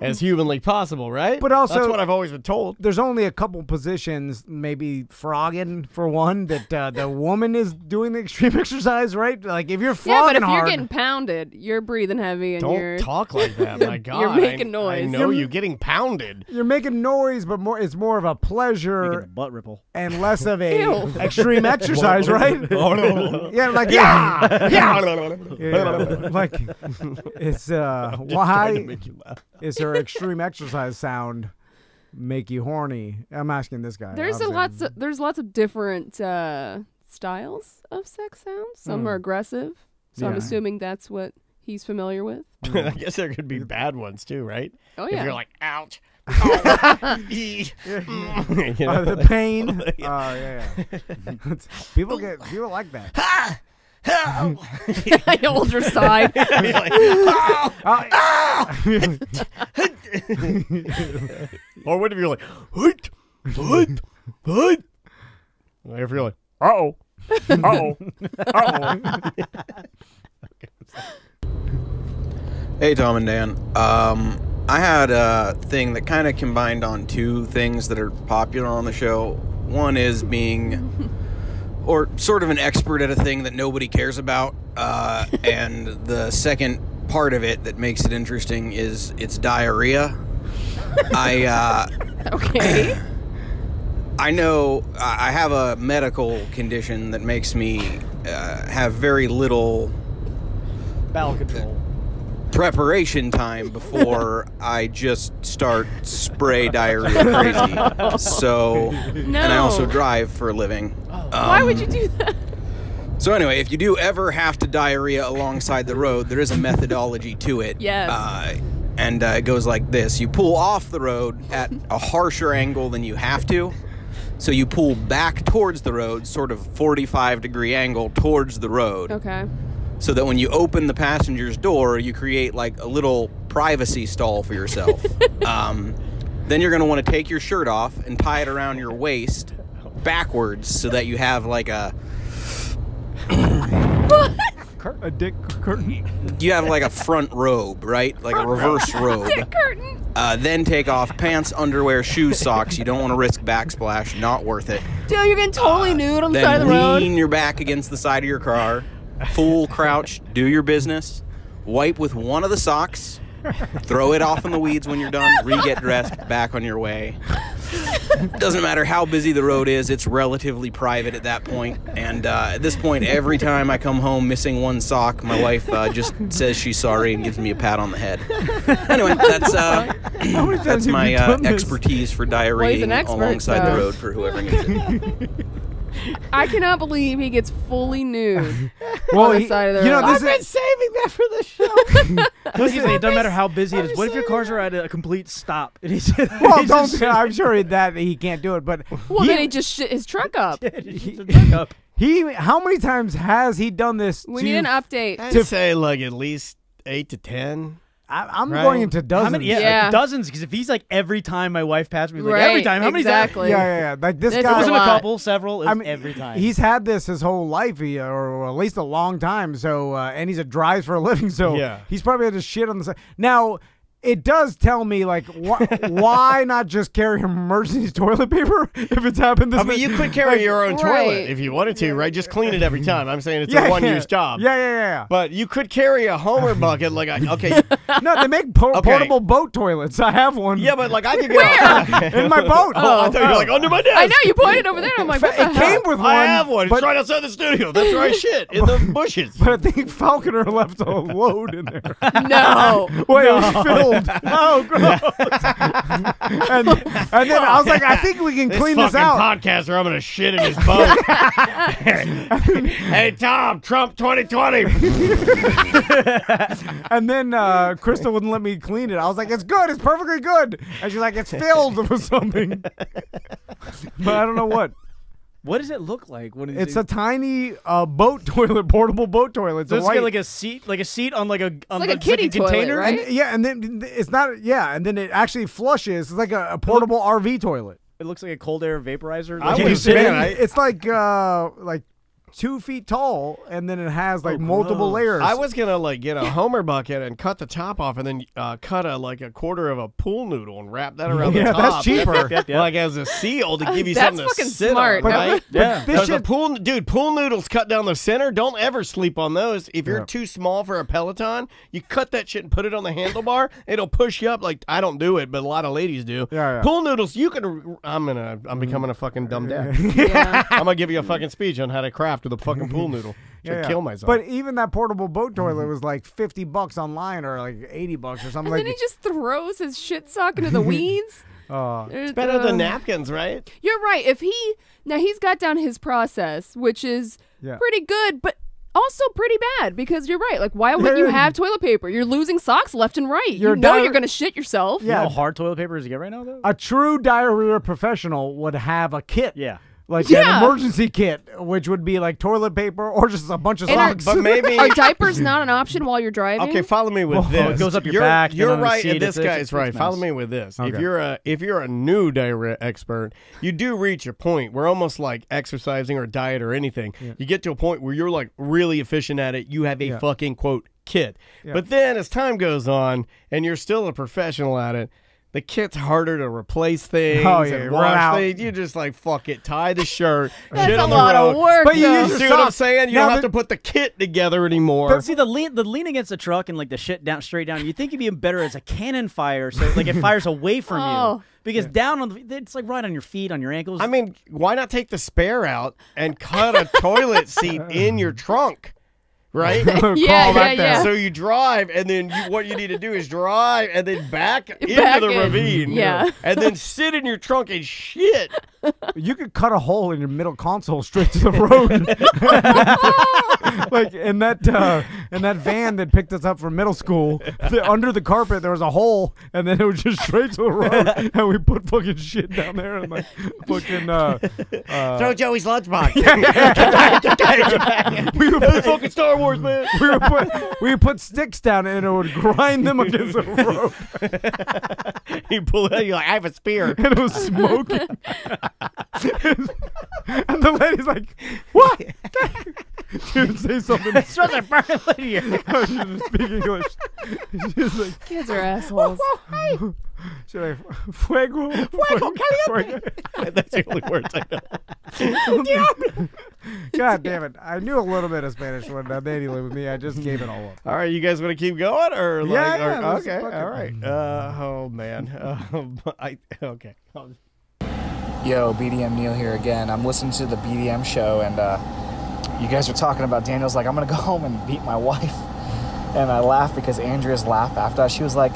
as humanly possible, right? But also, that's what I've always been told. There's only a couple positions, maybe frogging for one, that the woman is doing the extreme exercise, right? Like if you're flogging but if hard, you're getting pounded, you're breathing heavy and don't talk like that. My God, you're making noise. I know you getting pounded. You're making noise, but it's more of a pleasure, making a butt ripple, and less of a extreme exercise, right? Yeah, like like it's why is her extreme exercise sound make you horny? I'm asking this guy. There's lots of different styles of sex sounds. Some are aggressive, so I'm assuming that's what he's familiar with. I guess there could be bad ones too, right? Oh yeah. If you're like, ouch. The pain. Yeah. People like that. You hold your side. Or what if you're like, if you're like, uh-oh. Hey, Tom and Dan. I had a thing that kind of combined on two things that are popular on the show. One is being, or sort of an expert at a thing that nobody cares about. And the second part of it that makes it interesting is it's diarrhea. Okay. I know I have a medical condition that makes me have very little bowel control preparation time before I just start spray diarrhea crazy. So, and I also drive for a living. Why would you do that? So anyway, if you do ever have to diarrhea alongside the road, there is a methodology to it. Yes. And it goes like this. You pull off the road at a harsher angle than you have to. So you pull back towards the road, sort of 45-degree angle towards the road. Okay. So that when you open the passenger's door, you create like a little privacy stall for yourself. Then you're going to want to take your shirt off and tie it around your waist backwards so that you have like a dick curtain. You have like a front robe, right? Like a reverse robe. Dick curtain. Then take off pants, underwear, shoes, socks. You don't want to risk backsplash. Not worth it. Dude, you're getting totally nude on the Then side of the road. lean your back against the side of your car. Full crouch. Do your business. Wipe with one of the socks. Throw it off in the weeds when you're done. Re-get dressed. Back on your way. Doesn't matter how busy the road is, it's relatively private at that point. And at this point, every time I come home missing one sock, my wife just says she's sorry and gives me a pat on the head. Anyway, that's my expertise for diarrheaing alongside the road for whoever needs it. I cannot believe he gets fully nude on the side of the road. I've been saving that for the show. Listen, it doesn't matter how busy it is. What if your cars are at a complete stop? And he's Well, I'm sure that he can't do it, but then he just shit his truck up. How many times has he done this? We need an update. I'd say like at least 8 to 10. I'm going into dozens. How many? Yeah, dozens. Because if he's like every time my wife passed me, like every time. How many times? Yeah. Like this guy. It wasn't a couple, several. It was every time. He's had this his whole life, or at least a long time. So, and he's drives for a living. So he's probably had to shit on the side. Now, it does tell me, like, why not just carry emergency toilet paper if it's happened this I mean, you could carry your own toilet if you wanted to, right? Just clean it every time. I'm saying it's a one-use job. Yeah. But you could carry a Homer bucket, like, okay. No, they make portable boat toilets. I have one. Yeah, but, like, I could get in my boat. I thought you were like, under my desk. I know, you pointed over there. I'm like, what the It came with one. I have one. It's right outside the studio. That's where I shit, in the bushes. But I think Falconer left a load in there. No. Wait, it was filled. Oh, gross. and then I was like, I think we can clean this out. Podcaster, I'm going to shit in his boat. Hey, Tom, Trump 2020. And then Crystal wouldn't let me clean it. I was like, it's good. It's perfectly good. And she's like, it's filled with something. But I don't know what. What does it look like? It's a tiny boat toilet, portable boat toilet. So it's got like a seat on like a kiddie toilet, container, right? And then it's not. Yeah, and then it actually flushes. It's like a portable RV toilet. It looks like a cold air vaporizer. It's like 2 feet tall, and then it has like multiple layers. I was gonna like get a Homer bucket and cut the top off, and then cut a quarter of a pool noodle and wrap that around the top. That's cheaper. Like as a seal to give you something to sit smart. on, right? But pool noodles cut down the center. Don't ever sleep on those. If you're too small for a Peloton, you cut that shit and put it on the handlebar. It'll push you up. Like I don't do it, but a lot of ladies do. Yeah. Pool noodles, you can. I'm becoming a fucking dumb dad. Yeah. I'm gonna give you a fucking speech on how to craft with a fucking pool noodle. Should kill myself. But even that portable boat toilet was like $50 online, or like $80 or something. And then he just throws his shit sock into the weeds. It's better than napkins, right? You're right. He's got down his process, which is pretty good, but also pretty bad, because you're right. Like, why would you have toilet paper? You're losing socks left and right. You're going to shit yourself. You know how hard toilet paper is to get right now, though? A true diarrhea professional would have a kit. Yeah. Like an emergency kit, which would be like toilet paper or just a bunch of socks. But maybe are diapers not an option while you're driving? Okay, follow me with this. It goes up your back. You're right, and this guy's right. Follow me with this. Okay. If you're a new diarrhea expert, you do reach a point where almost like exercising or diet or anything, you get to a point where you're like really efficient at it. You have a fucking quote kit. But then as time goes on and you're still a professional at it, the kit's harder to replace things and wash things. You just like, fuck it, tie the shirt, That's shit a on the lot road. of work. But you though. use your See what I'm socks. saying? You Now don't have to put the kit together anymore. But see, the lean against the truck and like the shit down straight down, you think you'd be better as a cannon fire, so like it fires away from you. Because down on it's like right on your feet, on your ankles. I mean, why not take the spare out and cut a toilet seat in your trunk? Right? Yeah. So you drive, and then what you need to do is drive and then back into the ravine. Yeah. And then sit in your trunk and shit. You could cut a hole in your middle console straight to the road. Like in that van that picked us up from middle school, under the carpet there was a hole, and then it was just straight to the road, and we put fucking shit down there and like fucking Throw Joey's lunchbox. we would That's fucking Star Wars, man. we would put sticks down and it would grind them against the rope. You pull it out, you're like, I have a spear. And it was smoking. And the lady's like, what? She would say something. It's supposed to burn it later. She didn't speak English. She was like, Kids are assholes. she's like, fuego caliente. That's the only words I know. God damn it. I knew a little bit of Spanish when Danny lived with me. I just gave it all up. All right, you guys want to keep going? Or like, Yeah, or, let's okay, fucking- all right. Oh, man. Okay. Yo, BDM Neil here again. I'm listening to the BDM show, and you guys were talking about Daniel's like, I'm going to go home and beat my wife. And I laughed because Andrea's laugh after that, she was like,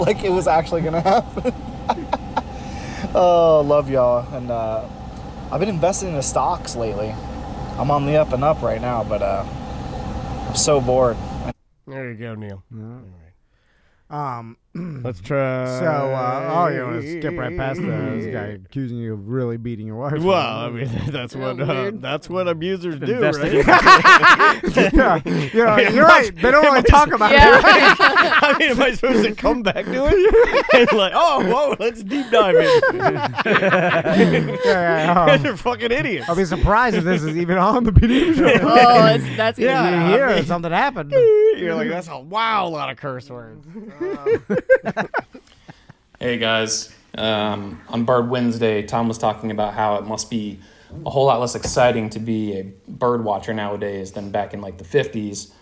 like it was actually going to happen. Oh, love y'all. And I've been investing in the stocks lately. I'm on the up and up right now, but I'm so bored. There you go, Neil. Let's try. So, you want to skip right past this guy accusing you of really beating your wife? Well, I mean, that's what abusers do, right? You're right. They don't want to talk about it. I mean, am I supposed to come back to it? And like, oh, whoa, let's deep dive in. You guys are fucking idiots. I'll be surprised if this is even on the BDM show. Oh, that's even you hear something happened. You're like, that's a lot of curse words. Hey guys, on Bird Wednesday, Tom was talking about how it must be a whole lot less exciting to be a bird watcher nowadays than back in like the 50s,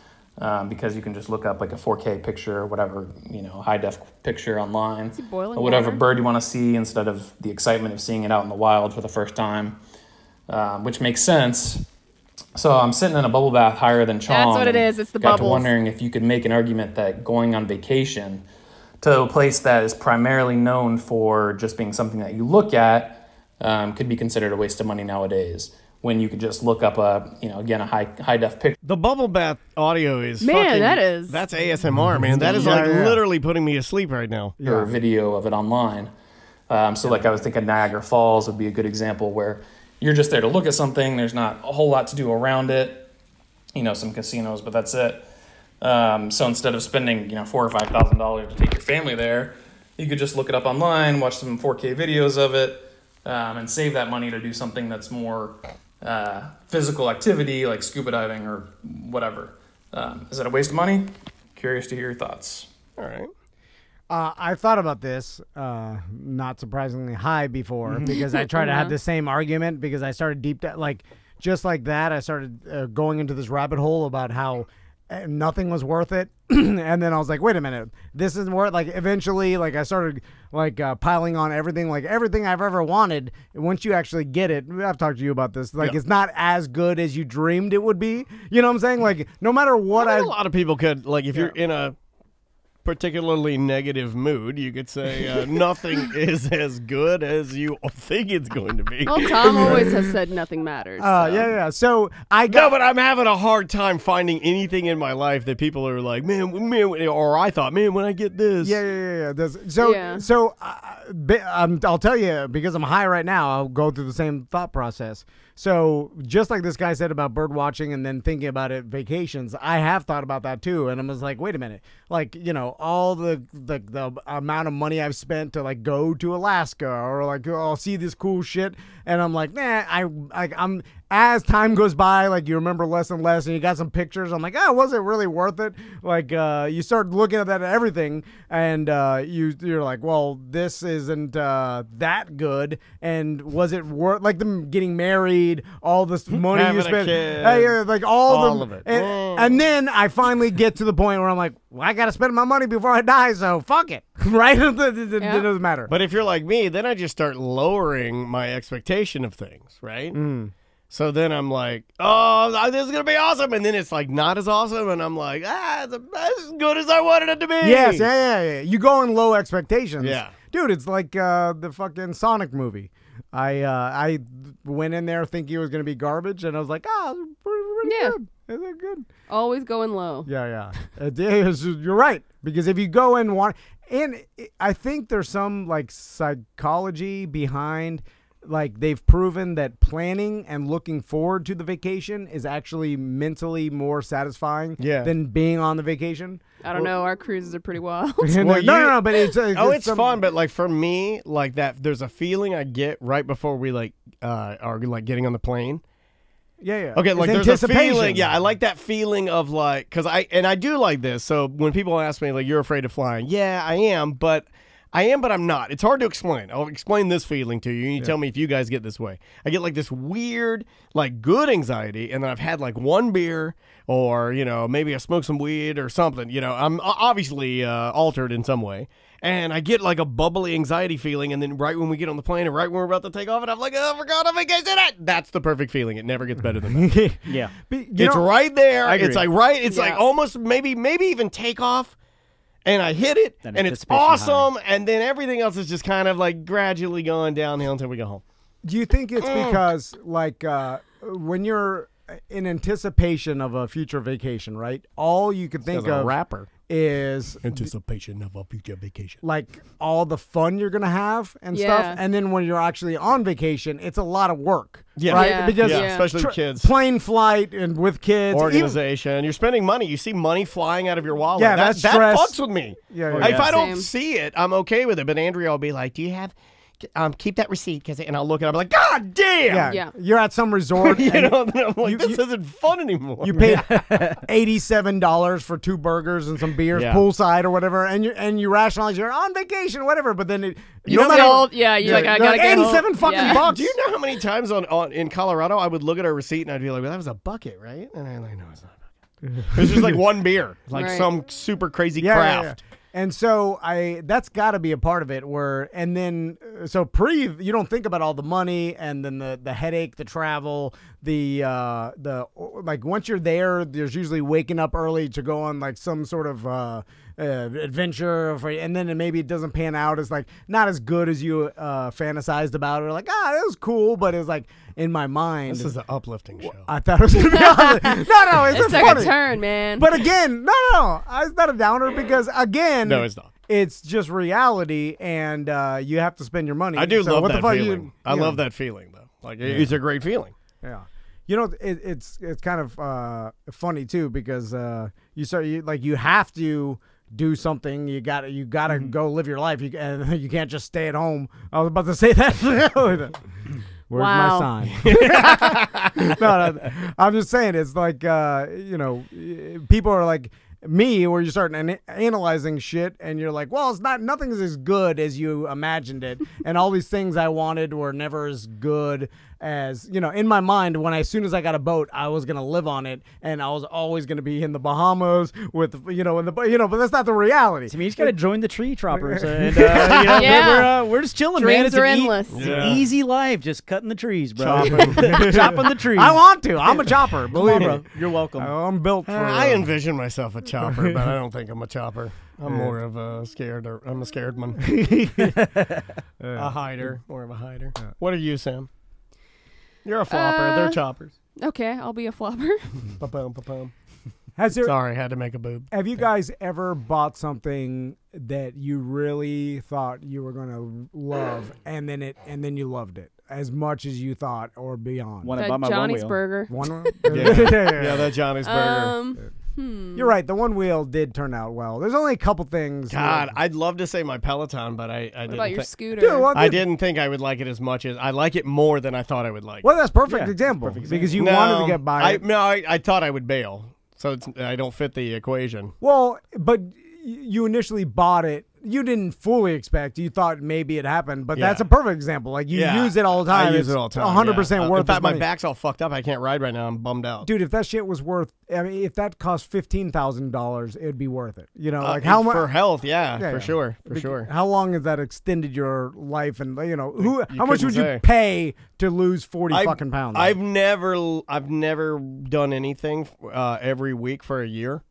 because you can just look up like a 4K picture or whatever, high def picture online, or whatever bird you want to see instead of the excitement of seeing it out in the wild for the first time, which makes sense. So I'm sitting in a bubble bath higher than Chong. That's what it is. It's the got bubbles. to wondering if you could make an argument that going on vacation to a place that is primarily known for just being something that you look at could be considered a waste of money nowadays, when you could just look up a high def picture. The bubble bath audio is that's ASMR, man. That is literally putting me to sleep right now. Or video of it online. So like I was thinking Niagara Falls would be a good example where you're just there to look at something. There's not a whole lot to do around it. Some casinos, but that's it. So instead of spending, $4,000 or $5,000 to take your family there, you could just look it up online, watch some 4K videos of it, and save that money to do something that's more physical activity like scuba diving or whatever. Is that a waste of money? Curious to hear your thoughts. All right. I thought about this, not surprisingly high before, because I tried to have the same argument because I started just like that. I started going into this rabbit hole about how nothing was worth it. And then I was like, wait a minute, this isn't worth, eventually, I started, piling on everything, everything I've ever wanted. Once you actually get it, I've talked to you about this, it's not as good as you dreamed it would be. You know what I'm saying? No matter what a lot of people could, if you're in a particularly negative mood, you could say nothing is as good as you think it's going to be. Well, Tom always has said nothing matters. Yeah. So No, but I'm having a hard time finding anything in my life that people are like, man, or I thought, man, when I get this. Yeah. So I'll tell you, because I'm high right now, I'll go through the same thought process. So just like this guy said about bird watching and then thinking about it, vacations, I have thought about that too. And I was like, wait a minute, all the amount of money I've spent to go to Alaska or I'll see this cool shit. And I'm like, nah, I'm as time goes by, you remember less and less, and you got some pictures. I'm like, was it really worth it? You start looking at that everything, and you're like, well, this isn't that good. And was it worth them getting married, all this money you spent, all of it, and then I finally get to the point where I'm like, well, I got to spend my money before I die, so fuck it, right? It doesn't matter. But if you're like me, then I just start lowering my expectation of things, right? So then I'm like, oh, this is going to be awesome. And then it's not as awesome. And I'm like, it's as good as I wanted it to be. Yes, yeah. You go in low expectations. Yeah. Dude, it's like the fucking Sonic movie. I went in there thinking it was going to be garbage. And I was like, pretty good. Is it good? Always going low. Yeah. You're right. Because if you go in and I think there's some psychology behind they've proven that planning and looking forward to the vacation is actually mentally more satisfying than being on the vacation. I don't know. Our cruises are pretty wild. No, but it's fun. But for me, that there's a feeling I get right before we are getting on the plane. Yeah. Okay, there's a feeling. Yeah, I like that feeling of because I do like this. So when people ask me you're afraid of flying, yeah, I am, but I'm not. It's hard to explain. I'll explain this feeling to you, and you tell me if you guys get this way. I get this weird, good anxiety, and then I've had one beer, or maybe I smoke some weed or something. I'm obviously altered in some way, And I get like a bubbly anxiety feeling, and then right when we get on the plane and right when we're about to take off, and I'm like, oh, we're going on vacation. That's the perfect feeling. It never gets better than that. Yeah. It's right there. I agree. It's like it's like almost maybe even takeoff, and I hit it, Then and it's anticipation awesome, and then everything else is just kind of like gradually going downhill until we go home. Do you think it's because, like, when you're in anticipation of a future vacation, right? All you can think of is anticipation of a future vacation, like all the fun you're gonna have and Yeah. stuff. And then when you're actually on vacation, it's a lot of work, Yeah. right? Yeah. Because especially with kids. plane flight and with kids, even- Organization. You're spending money. You see money flying out of your wallet. Yeah, that that's stress. fucks with me. Yeah, If yeah. I don't Same. see it, I'm okay with it. But Andrea will be like, "Do you have? Keep that receipt, and I'll look at it. I'm like, God damn! yeah, Yeah. you're at some resort. You and know, and I'm like, you- this isn't fun anymore. You paid $87 for 2 burgers and some beers, Yeah. poolside or whatever, and you rationalize you're on vacation, whatever. But then You know, You're like, I gotta get 87 home. fucking Yeah. bucks. Do you know how many times in Colorado I would look at our receipt and I'd be like, well, that was a bucket, right? And I'm like, no, it's not a bucket. It's just like one beer, like Right. some super crazy Yeah, craft. yeah. And so that's got to be a part of it. You don't think about all the money and then the headache, the travel, the like once you're there, there's usually waking up early to go on like some sort of adventure, and then maybe it doesn't pan out as like not as good as you fantasized about it. Or like, it was cool, but it was like in my mind. This is an uplifting show. I thought it was gonna be no, it's It's just like funny. a turn, man. But again, no, it's not a downer because again, No, it's not. It's just reality, and you have to spend your money. I do So love what that the fuck feeling. I love that feeling, though. Like, it's a great feeling. Yeah, you know, it's kind of funny too because you have to do something. You gotta Mm-hmm. go live your life. And you can't just stay at home. I was about to say that. Where's Wow. my sign? No, I'm just saying it's like people are like me, where you start analyzing shit, and you're like, well, nothing's as good as you imagined it, and all these things I wanted were never as good as in my mind. As soon as I got a boat, I was gonna live on it, and I was always gonna be in the Bahamas with but that's not the reality. I mean, you just gotta join the tree choppers, and Yeah. we're just chilling, Dreams man. It's are an endless. It's an easy life, just cutting the trees, bro. Chopping. Chopping the trees. I want to. I'm a chopper. Believe me, bro. You're welcome. I'm built for. I envision myself a chopper, but I don't think I'm a chopper. I'm more of a scared one. A hider. More of a hider. What are you, Sam? You're a flopper. They're choppers. Okay, I'll be a flopper. Pa-pum, pa-pum. Sorry, had to make a boob. Have you guys ever bought something that you really thought you were going to love, and then you loved it as much as you thought or beyond? When I That bought my Johnny's one wheel. Burger. One Yeah, that Johnny's Burger. You're right. The one wheel did turn out well. There's only a couple things. God, I'd love to say my Peloton, but I didn't. What about your thi- scooter? Dude, well, I didn't think I would like it as much as I like it more than I thought I would like. Well, that's perfect Yeah, example perfect because you No, wanted to get by it. I thought I would bail, so I don't fit the equation. Well, but you initially bought it. You didn't fully expect. You thought maybe it happened, but that's Yeah. a perfect example. Like you use it all the time. I use It's it all the time. 100% yeah. worth. In fact, its my money. back's all fucked up. I can't ride right now. I'm bummed out. Dude, if that shit was worth, if that cost $15,000, it would be worth it. Like how much for health? Yeah, Yeah, for yeah. sure, for sure. How long has that extended your life? And how much couldn't would you say. pay to lose 40 fucking pounds? I've never done anything every week for a year.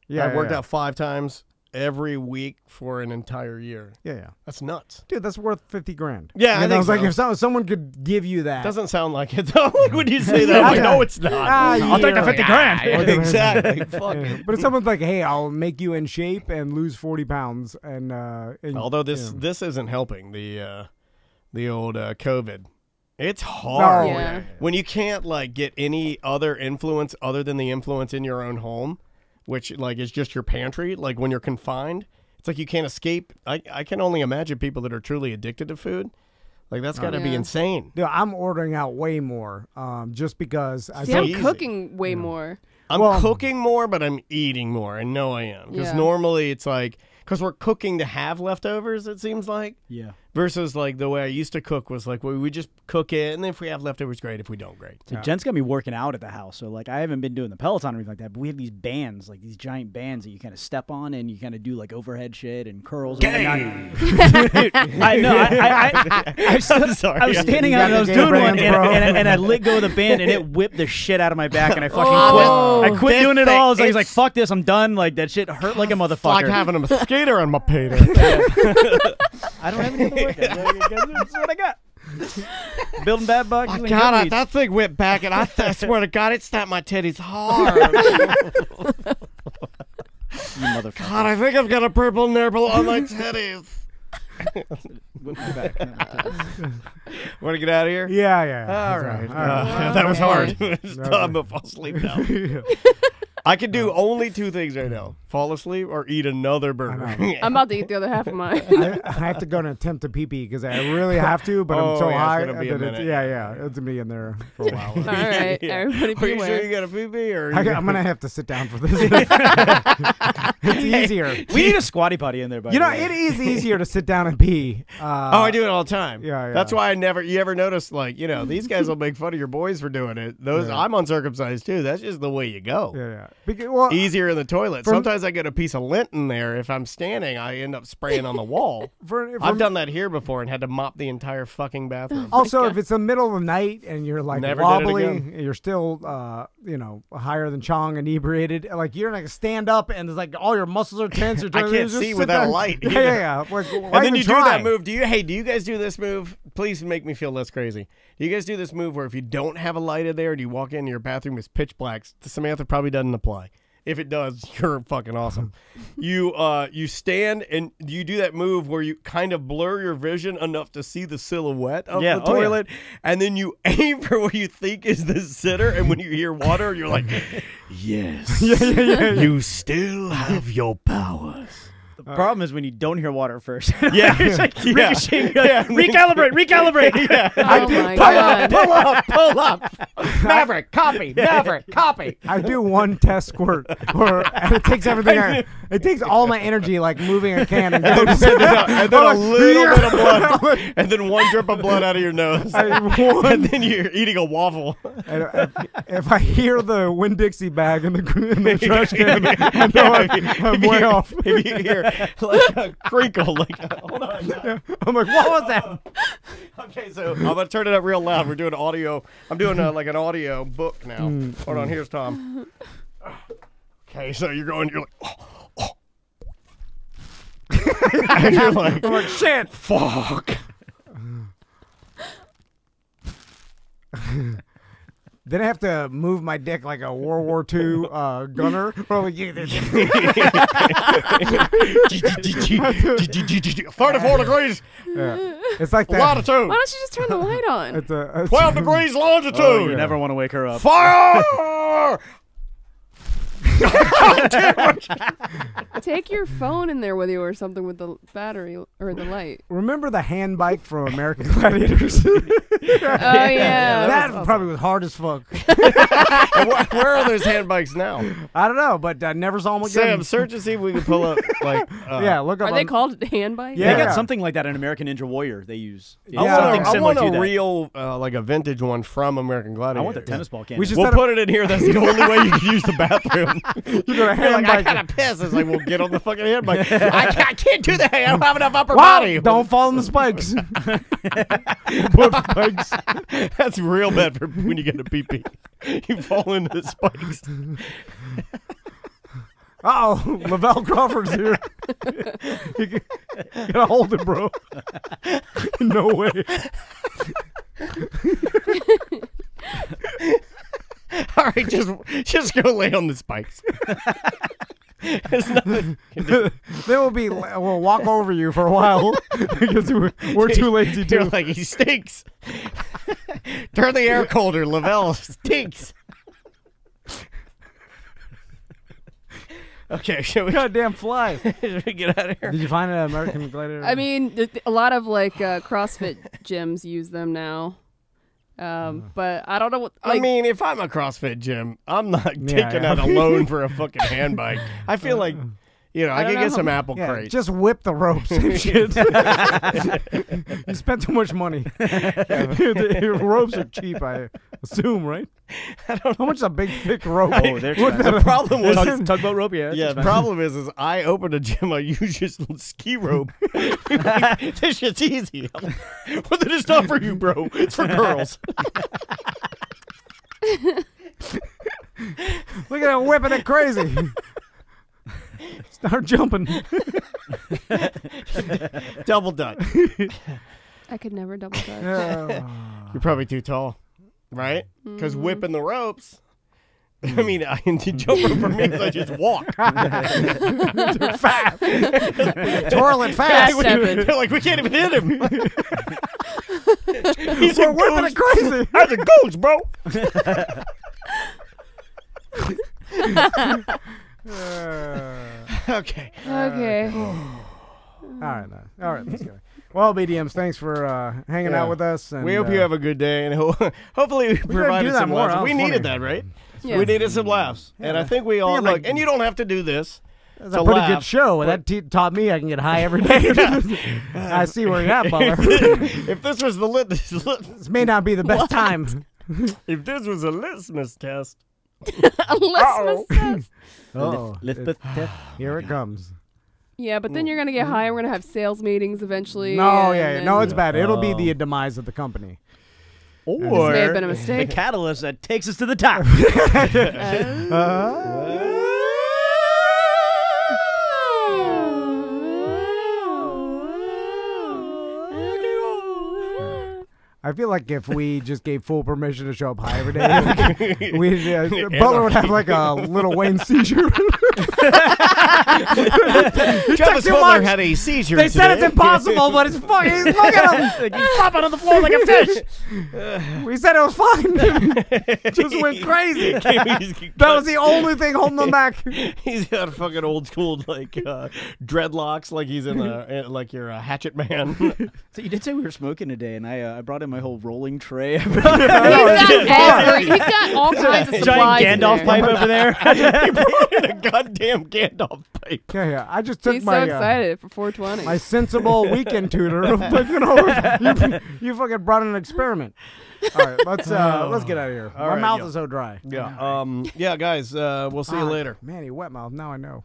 Yeah, I've worked yeah. out 5 times every week for an entire year. Yeah. That's nuts. Dude, that's worth $50,000. Yeah, I And think was like, so. if someone could give you that, Doesn't sound like it though. Like when you say that, I'm like, no, it's not. I'll take the 50 grand. Exactly. Fuck it. But if someone's like, hey, I'll make you in shape and lose 40 pounds, and Although this isn't helping the old COVID. It's hard No. Yeah. when you can't like get any other influence other than the influence in your own home, which like is just your pantry. Like when you're confined, it's like you can't escape. I can only imagine people that are truly addicted to food. Like that's got to be Yeah. insane. dude, I'm ordering out way more just because I See, I'm easy. cooking way more. I'm Well- cooking more, but I'm eating more. I know I am because Yeah. normally it's like because we're cooking to have leftovers. It seems like. Yeah. Versus like the way I used to cook was like we just cook it, and then if we have leftovers, great. If we don't, great. So Jen's got me working out at the house, so like I haven't been doing the Peloton or anything like that. But we have these bands, like these giant bands that you kind of step on, and you kind of do like overhead shit and curls. And Dude, I know. I was standing out and I was doing one, and I let go of the band, and it whipped the shit out of my back, and I fucking quit. I quit doing it all. I was like, "Fuck this, I'm done." Like that shit hurt like a motherfucker. Like having a mosquito on my payday. I don't have any other workout. That's what I got. Building bad bugs. Oh, God, that thing went back, and I swear to God, it snapped my titties hard. You motherfucker. God, I think I've got a purple nipple on my titties. Want to get out of here? Yeah. All right. All that was hard. right. I'm gonna fall asleep now. I can do only two things right now: fall asleep or eat another burger. I'm about to eat the other half of mine. I have to go and attempt to pee because I really have to, but I'm so high. It's gonna be a minute. It's gonna be in there for a while. All right, everybody Are you beware. sure you got a pee-pee? Or I'm gonna have to sit down for this. It's easier. We need a squatty potty in there, by You the know, way. it is easier to sit down and pee. I do it all the time. Yeah. That's why you ever notice, like, these guys will make fun of your boys for doing it. I'm uncircumcised too. That's just the way you go. Yeah. Because, Easier in the toilet. Sometimes I get a piece of lint in there. If I'm standing, I end up spraying on the wall. I've done that here before and had to mop the entire fucking bathroom. Also, if it's the middle of the night and you're like Never did it wobbly, again. you're still, higher than Chong, inebriated. Like you're like stand up and it's like all your muscles are tense. You're I trying can't to just see sit without there. a light. Yeah. Like, And why then even you try? do that move. Do you guys do this move? Please make me feel less crazy. Do you guys do this move where if you don't have a light in there and you walk in, your bathroom is pitch black? Samantha probably doesn't apply. If it does, you're fucking awesome. You stand and you do that move where you kind of blur your vision enough to see the silhouette of the toilet, and then you aim for what you think is the sitter, and when you hear water, you're like, yes, you still have your powers. The problem is when you don't hear water first. Yeah. It's like Yeah. ricocheting. Yeah. Recalibrate. Yeah. My God. Pull up. Maverick, copy. Maverick, copy. I do one test squirt, and it takes everything. It takes all my energy, like moving a can and And then a little bit of blood, and then one drip of blood out of your nose, and then you're eating a waffle. And if I hear the Winn-Dixie bag in the trash can, I know I'm way off. If you hear like a crinkle, hold on. I'm like, what was that? Okay, so I'm gonna turn it up real loud. We're doing audio. I'm doing like an audio book now. Hold on, here's Tom. Okay, so you're like, oh. And you're like, I'm like, shit. Fuck. Then I have to move my dick like a World War II gunner. Or like, 34 degrees. Yeah. It's like that. Latitude. Why don't you just turn the light on? It's a 12 degrees longitude. Oh, you never want to wake her up. Fire! Take your phone in there with you or something with the battery or the light. Remember the hand bike from American Gladiators? Yeah. That probably was hard as fuck. Where are those hand bikes now? I don't know, but I never saw them again. Sam, search and see if we can pull up yeah, look up. Are they called hand bikes? Yeah, they got something like that in American Ninja Warrior. They use something I similar want to a that. real, like a vintage one from American Gladiator. I want the tennis ball cannon. We'll put it in here. That's the only way you can use the bathroom. You're like, I gotta piss. It's like, we'll get on the fucking hand bike. I can't do that. I don't have enough upper body. Don't fall in the spikes. Put spikes. That's real bad for when you get a pee-pee. You fall into the spikes. Uh-oh, Lavelle Crawford's here. You gotta hold it, bro. No way. All right, just go lay on the spikes. There's nothing. We'll walk over you for a while because we're too lazy to. You're like, he stinks. Turn the air colder. Lavelle stinks. Okay, shall we? Goddamn fly. Should we get out of here? Did you find an American Gladiator? I mean, a lot of like CrossFit gyms use them now. But I don't know what. I mean, if I'm a CrossFit gym, I'm not taking out a loan for a fucking hand bike. I feel like You know, I don't could get know. some apple Yeah, crate. just whip the rope. Same shit. You spent too much money. The ropes are cheap, I assume, right? I don't know. How much is a big, thick rope? Oh, they're The problem was tugboat rope. Yeah, yeah. The problem is I opened a gym. I use just ski rope. Like, this shit's easy. Well, then it's not for you, bro. It's for girls. Look at it whipping it crazy. Start jumping. Double dutch. I could never double dutch. You're probably too tall, right? Because whipping the ropes. I mean, jump rope for me is I just walk. Too fast. Twirling fast. They're like, we can't even hit him. We're whipping it crazy. That's a ghost, bro. Okay. Okay. All right, let's go. Well, BDMs, thanks for hanging out with us. And, we hope you have a good day, and hopefully we provided some laughs. We needed that, right? Yeah. We needed some laughs, and I think we all look. And you don't have to do this. It's a pretty good show. That taught me I can get high every day. I see where you're at, Butler. If this was the this may not be the best time. If this was a litmus test. A litmus test. Oh, Litmus test. Here it comes. Yeah, but then you're gonna get high. We're gonna have sales meetings eventually. No, and no, it's bad. It'll be the demise of the company. Or may have been a the mistake. catalyst that takes us to the top. I feel like if we just gave full permission to show up high every day, Butler would have like a Little Wayne seizure. Travis Butler had a seizure. They said it's impossible, but it's fucking. Look at him. He's flopping on the floor like a fish. We said it was fine. Just went crazy. That was the only thing holding him back. He's got fucking old school like dreadlocks, like he's in like you're a hatchet man. So you did say we were smoking today, and I brought in my whole rolling tray. He's got all kinds of supplies. Giant Gandalf pipe over there. He brought in a goddamn Gandalf pipe. Yeah. I just took He's my so excited for 420. my sensible weekend tutor. You fucking brought in an experiment. All right, let's get out of here. My mouth is so dry. Yeah. Yeah, guys. We'll see you later. Man, he wet mouth. Now I know.